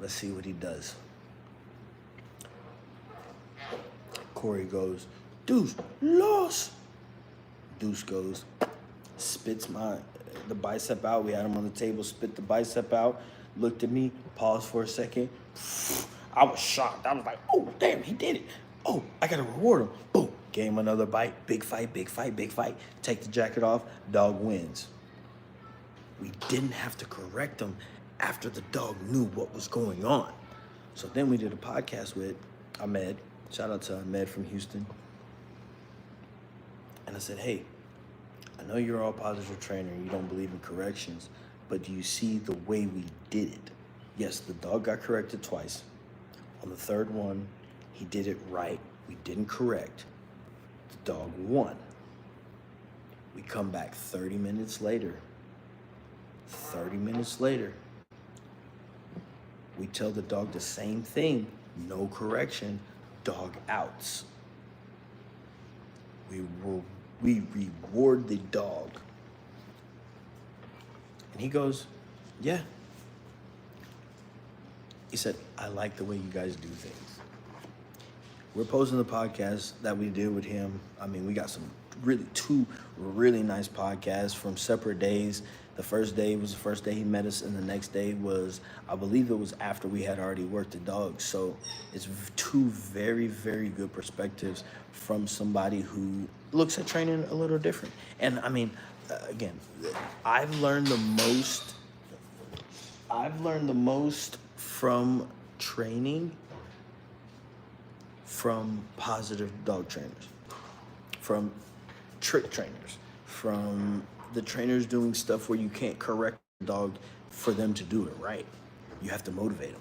Let's see what he does. Corey goes, Deuce, lost. Deuce goes, spits the bicep out. We had him on the table, spit the bicep out, looked at me, paused for a second. I was shocked. I was like, oh, damn, he did it. Oh, I got to reward him. Boom. Gave him another bite. Big fight, big fight, big fight. Take the jacket off. Dog wins. We didn't have to correct him after the dog knew what was going on. So then we did a podcast with Ahmed. Shout out to Ahmed from Houston. And I said, hey, I know you're all positive trainer and you don't believe in corrections, but do you see the way we did it? Yes, the dog got corrected twice. On the third one, he did it right. We didn't correct. The dog won. We come back 30 minutes later. 30 minutes later, we tell the dog the same thing. No correction. Dog outs. We reward the dog. And he goes, yeah. He said, I like the way you guys do things. We're posting the podcast that we did with him. I mean, we got two really nice podcasts from separate days. The first day was the first day he met us, and the next day was, I believe it was after we had already worked the dogs. So it's two very, very good perspectives from somebody who looks at training a little different. And I mean, again, I've learned the most from training from positive dog trainers, from trick trainers, from the trainers doing stuff where you can't correct the dog for them to do it right. You have to motivate them.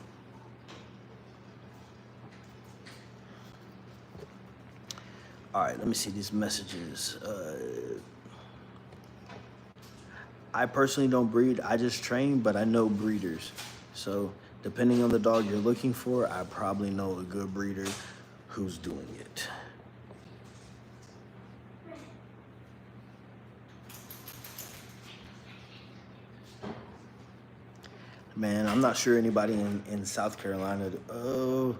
All right, let me see these messages. I personally don't breed, I just train, but I know breeders. So depending on the dog you're looking for, I probably know a good breeder who's doing it. Man, I'm not sure anybody in South Carolina. Oh,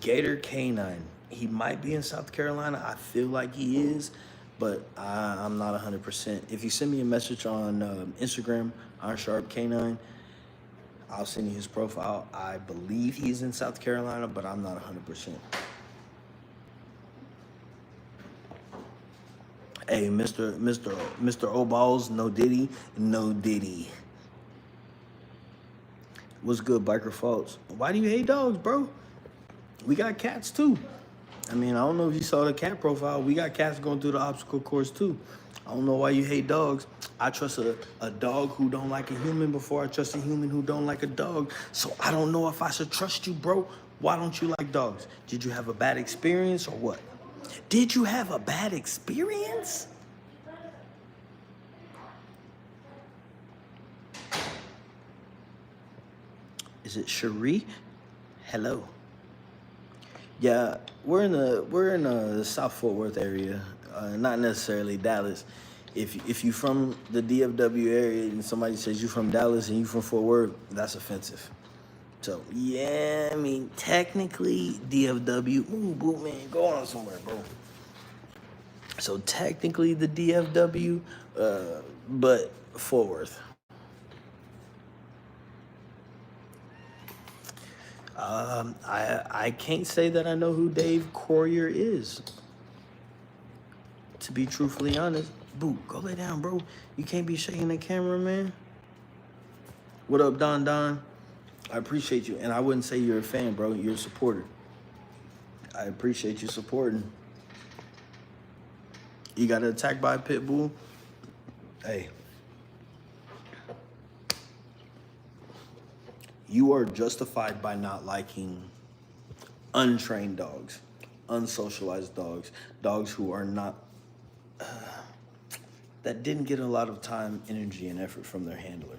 Gator Canine. He might be in South Carolina. I feel like he is, but I'm not 100%. If you send me a message on Instagram, Iron Sharp Canine, I'll send you his profile. I believe he's in South Carolina, but I'm not 100%. Hey, Mr. O'Balls, no Diddy, no Diddy. What's good, Biker Faults? Why do you hate dogs, bro? We got cats too. I mean, I don't know if you saw the cat profile. We got cats going through the obstacle course too. I don't know why you hate dogs. I trust a dog who don't like a human before I trust a human who don't like a dog. So I don't know if I should trust you, bro. Why don't you like dogs? Did you have a bad experience or what? Did you have a bad experience? Is it Cherie? Hello. Yeah, we're in the South Fort Worth area, not necessarily Dallas. If you from the DFW area and somebody says you from Dallas and you from Fort Worth, that's offensive. So yeah, I mean technically DFW. Ooh, boo man, go on somewhere, bro. So technically the DFW, but Fort Worth. I can't say that I know who Dave Corrier is. To be truthfully honest, boo, go lay down, bro. You can't be shaking the camera, man. What up, Don Don? I appreciate you, and I wouldn't say you're a fan, bro. You're a supporter. I appreciate you supporting. You got attacked by a pit bull? Hey. You are justified by not liking untrained dogs, unsocialized dogs, dogs who are not, that didn't get a lot of time, energy, and effort from their handler.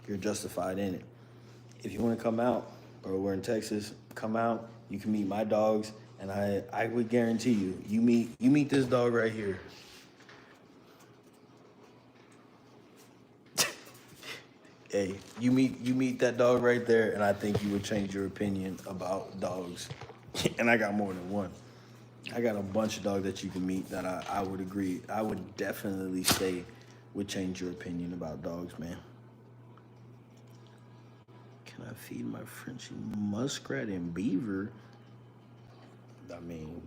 You're justified in it. If you want to come out, bro, we're in Texas, come out, you can meet my dogs, and I would guarantee you meet this dog right here. Hey, you meet that dog right there, and I think you would change your opinion about dogs. And I got more than one. I got a bunch of dogs that you can meet that I would agree. I would definitely say would change your opinion about dogs, man. Can I feed my Frenchie muskrat and beaver? I mean,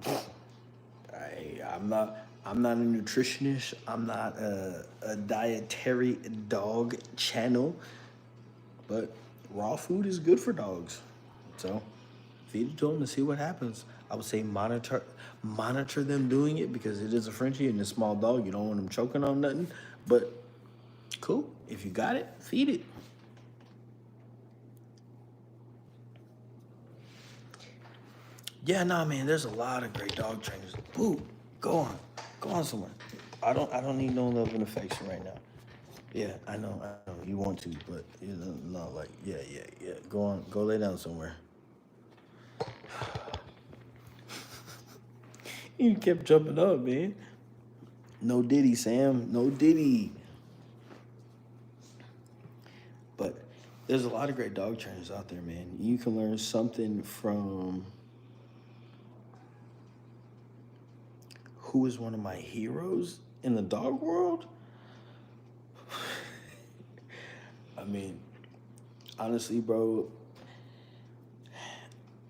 I'm not a nutritionist. I'm not a dietary dog channel, but raw food is good for dogs. So feed it to them and see what happens. I would say monitor them doing it because it is a Frenchie and a small dog. You don't want them choking on nothing. But cool, if you got it, feed it. Yeah, nah, man. There's a lot of great dog trainers. Boo, go on somewhere. I don't need no love and affection right now. Yeah, I know. You want to, but you know, not like, yeah. Go lay down somewhere. You kept jumping up, man. No Diddy, Sam. No Diddy. But there's a lot of great dog trainers out there, man. You can learn something from who is one of my heroes in the dog world. I mean, honestly, bro,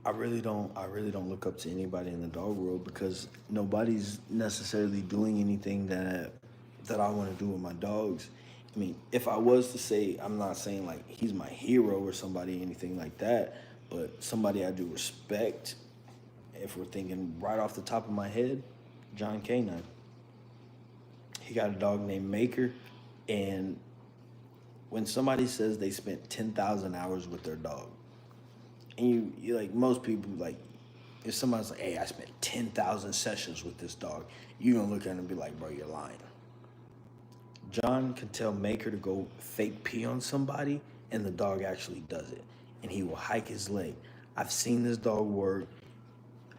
I really don't look up to anybody in the dog world because nobody's necessarily doing anything that I want to do with my dogs. I mean, if I was to say, I'm not saying like he's my hero or somebody, anything like that, but somebody I do respect if we're thinking right off the top of my head, John Canine. He got a dog named Maker, and when somebody says they spent 10,000 hours with their dog, and you like most people, like if somebody's like, hey, I spent 10,000 sessions with this dog, you're gonna look at him and be like, bro, you're lying. John can tell Maker to go fake pee on somebody, and the dog actually does it. And he will hike his leg. I've seen this dog work.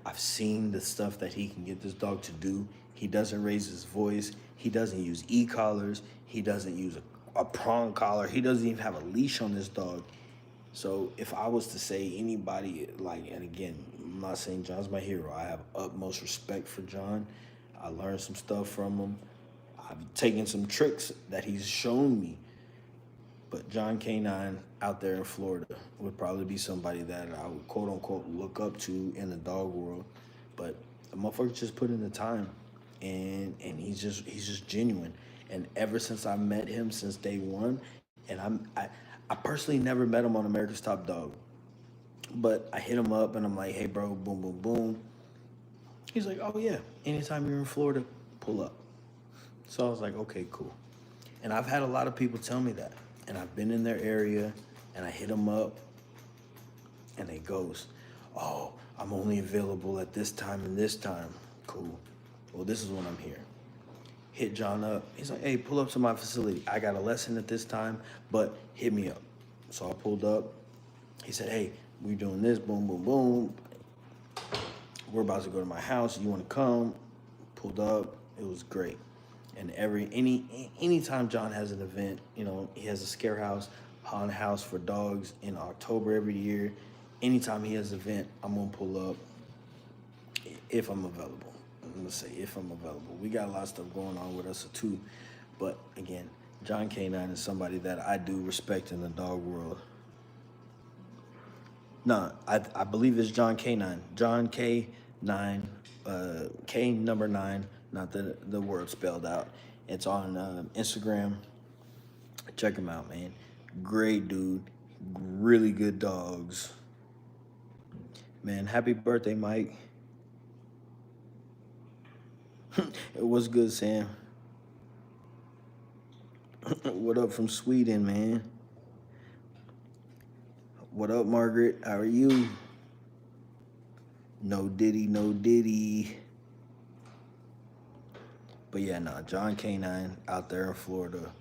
I've seen the stuff that he can get this dog to do. He doesn't raise his voice. He doesn't use e-collars. He doesn't use a prong collar. He doesn't even have a leash on this dog. So if I was to say anybody, like, and again, I'm not saying John's my hero. I have utmost respect for John. I learned some stuff from him. I've taken some tricks that he's shown me. But John Canine out there in Florida would probably be somebody that I would quote unquote look up to in the dog world. But the motherfucker just put in the time, and he's just genuine. And ever since I met him, since day one, and I personally never met him on America's Top Dog, but I hit him up and I'm like, hey bro, boom boom boom. He's like, oh yeah, anytime you're in Florida, pull up. So I was like, okay, cool. And I've had a lot of people tell me that. And I've been in their area and I hit them up and they goes, oh, I'm only available at this time and this time. Cool. Well, this is when I'm here. Hit John up. He's like, hey, pull up to my facility. I got a lesson at this time, but hit me up. So I pulled up. He said, hey, we doing this, boom, boom, boom. We're about to go to my house. You want to come? Pulled up. It was great. And anytime John has an event, you know, he has a scare house, haunted house for dogs in October every year. Anytime he has an event, I'm gonna pull up if I'm available. I'm gonna say if I'm available. We got a lot of stuff going on with us too, but again, John Canine is somebody that I do respect in the dog world. No, I believe it's John Canine. John K9, K number 9. Not the word spelled out. It's on Instagram. Check him out, man. Great dude. Really good dogs. Man, happy birthday, Mike. It was good, Sam. What up from Sweden, man? What up, Margaret? How are you? No Diddy, no Diddy. But yeah, nah, John Canine out there in Florida.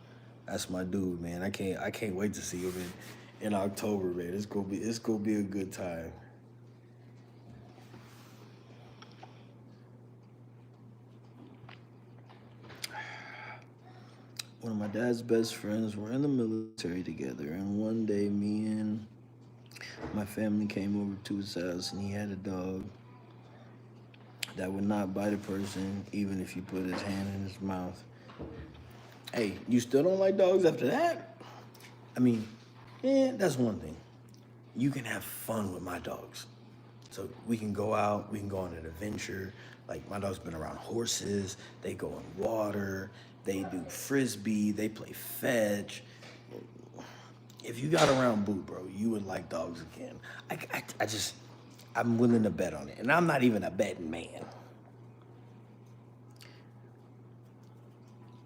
That's my dude, man. I can't wait to see him in October, man. It's gonna be a good time. One of my dad's best friends were in the military together, and one day me and my family came over to his house, and he had a dog that would not bite a person, even if you put his hand in his mouth. Hey, you still don't like dogs after that? I mean, yeah, that's one thing. You can have fun with my dogs. So we can go out, we can go on an adventure. Like my dog's been around horses, they go in water, they do frisbee, they play fetch. If you got around Boo, bro, you would like dogs again. I'm willing to bet on it. And I'm not even a betting man.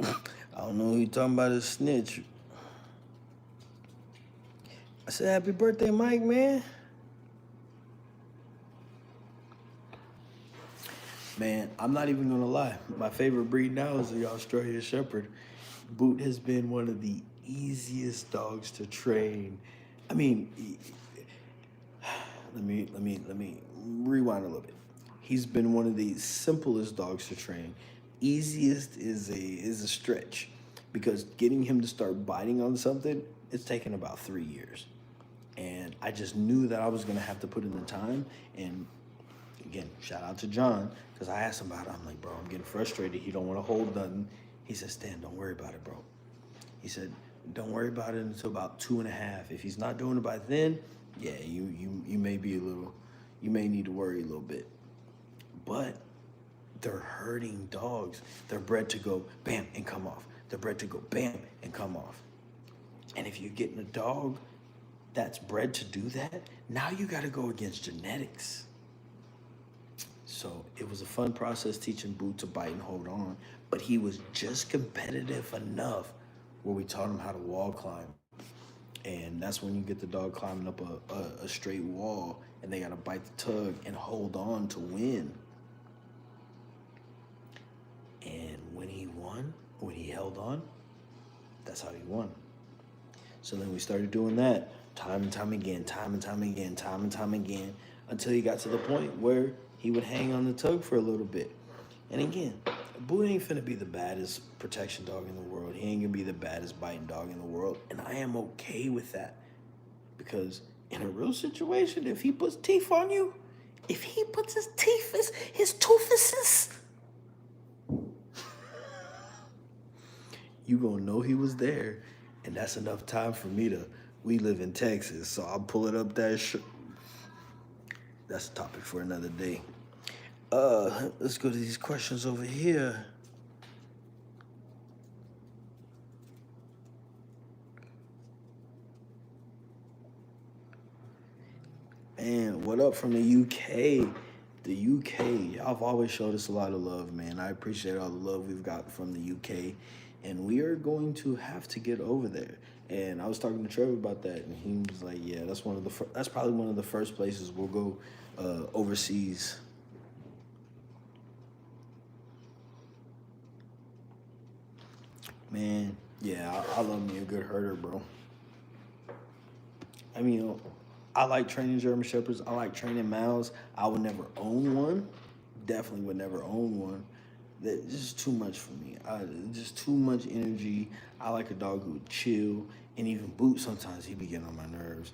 I don't know who you talking about, a snitch. I said, happy birthday, Mike, man. Man, I'm not even gonna lie. My favorite breed now is the Australian Shepherd. Boot has been one of the easiest dogs to train. I mean, let me rewind a little bit. He's been one of the simplest dogs to train. Easiest is a stretch, because getting him to start biting on something, it's taken about 3 years. And I just knew that I was gonna have to put in the time. And again, shout out to John, because I asked him about it. I'm like, bro, I'm getting frustrated. He don't want to hold nothing. He said, Stan, don't worry about it, bro. He said, don't worry about it until about 2.5. If he's not doing it by then, yeah, you may be you may need to worry a little bit. But they're herding dogs. They're bred to go bam and come off. They're bred to go bam and come off. And if you're getting a dog that's bred to do that, now you got to go against genetics. So it was a fun process teaching Boot to bite and hold on, but he was just competitive enough where we taught him how to wall climb. And that's when you get the dog climbing up a straight wall and they got to bite the tug and hold on to win. And when he won, when he held on, that's how he won. So then we started doing that time and time again, time and time again, time and time again, until he got to the point where he would hang on the tug for a little bit. And again, Boo ain't finna be the baddest protection dog in the world. He ain't gonna be the baddest biting dog in the world. And I am okay with that. Because in a real situation, if he puts teeth on you, if he puts his teeth, his toofuses, you gonna know he was there. And that's enough time for me to, we live in Texas, so I'll pull it up that that's a topic for another day. Let's go to these questions over here. Man, what up from the UK? The UK, y'all have always showed us a lot of love, man. I appreciate all the love we've got from the UK, and we are going to have to get over there. And I was talking to Trevor about that, and he was like, "Yeah, that's that's probably one of the first places we'll go overseas." Man, yeah, I love me a good herder, bro. I mean, I like training German Shepherds. I like training Mals. I would never own one. Definitely would never own one. That's just too much for me. Just too much energy. I like a dog who would chill. And even Boot, sometimes he be getting on my nerves.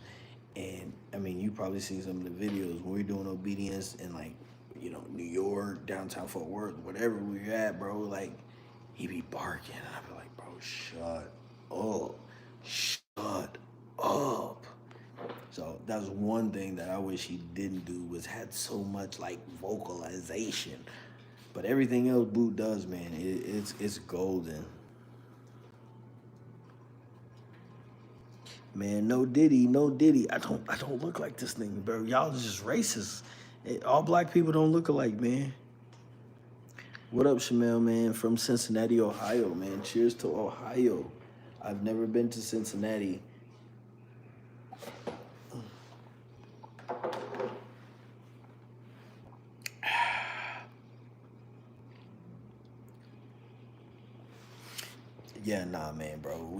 And I mean, you probably seen some of the videos when we're doing obedience in like, New York, downtown Fort Worth, whatever we're at, bro. Like, he be barking. And I be like, bro, shut up. Shut up. So that was one thing that I wish he didn't do, was had so much like vocalization. But everything else Boot does, man, it's golden. Man, no Diddy, no Diddy. I don't look like this nigga, bro. Y'all is just racist. All black people don't look alike, man. What up, Shamel, man? From Cincinnati, Ohio, man. Cheers to Ohio. I've never been to Cincinnati. Yeah, nah, man, bro.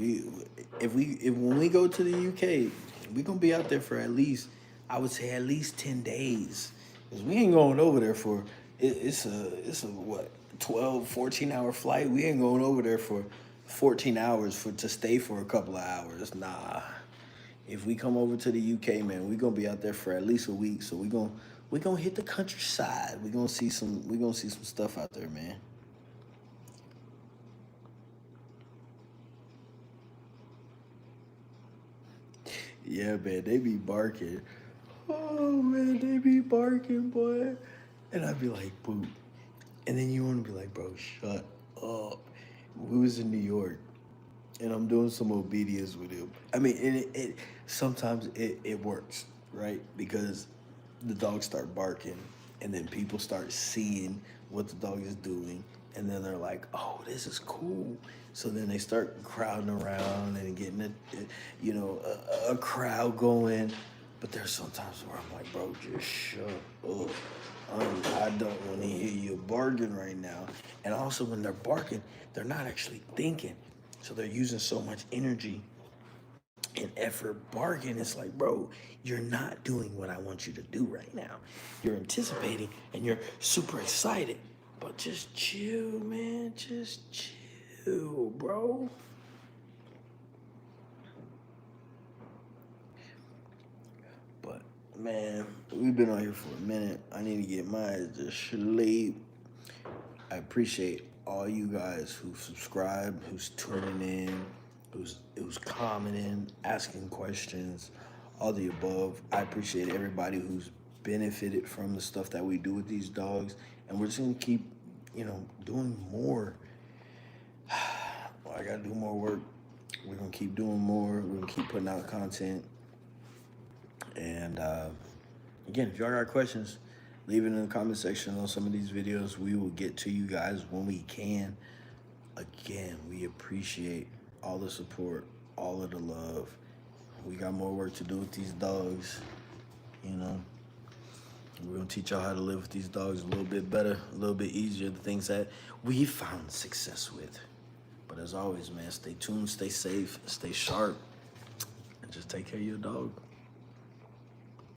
If when we go to the UK, we gonna be out there for at least, I would say at least 10 days, cause we ain't going over there for it's a what 12, 14 hour flight. We ain't going over there for 14 hours to stay for a couple of hours. Nah. If we come over to the UK, man, we gonna be out there for at least a week. So we gonna hit the countryside. We gonna see some stuff out there, man. Yeah, man, they be barking. Oh man, they be barking, boy. And I'd be like, Boot. And then you want to be like, bro, shut up. We was in New York, and I'm doing some obedience with him. I mean, and it sometimes it works, right? Because the dogs start barking, and then people start seeing what the dog is doing, and then they're like, "Oh, this is cool." So then they start crowding around and getting a crowd going. But there's sometimes where I'm like, "Bro, just shut up. I don't want to hear you barking right now." And also, when they're barking, they're not actually thinking, so they're using so much energy and effort barking. It's like, bro, you're not doing what I want you to do right now. You're anticipating and you're super excited, but just chill, man. Just chill, bro. But man, we've been on here for a minute. I need to get my ass to sleep. I appreciate all you guys who subscribe, who's tuning in, who's commenting, asking questions, all the above. I appreciate everybody who's benefited from the stuff that we do with these dogs, and we're just gonna keep, doing more. Well, I gotta do more work. We're gonna keep doing more. We're gonna keep putting out content. And again, if y'all got questions, Leave it in the comment section on some of these videos. We will get to you guys when we can. Again, we appreciate all the support, all of the love. We got more work to do with these dogs, you know. We're gonna teach y'all how to live with these dogs a little bit better, a little bit easier, the things that we found success with. But as always, man, stay tuned, stay safe, stay sharp, and just take care of your dog.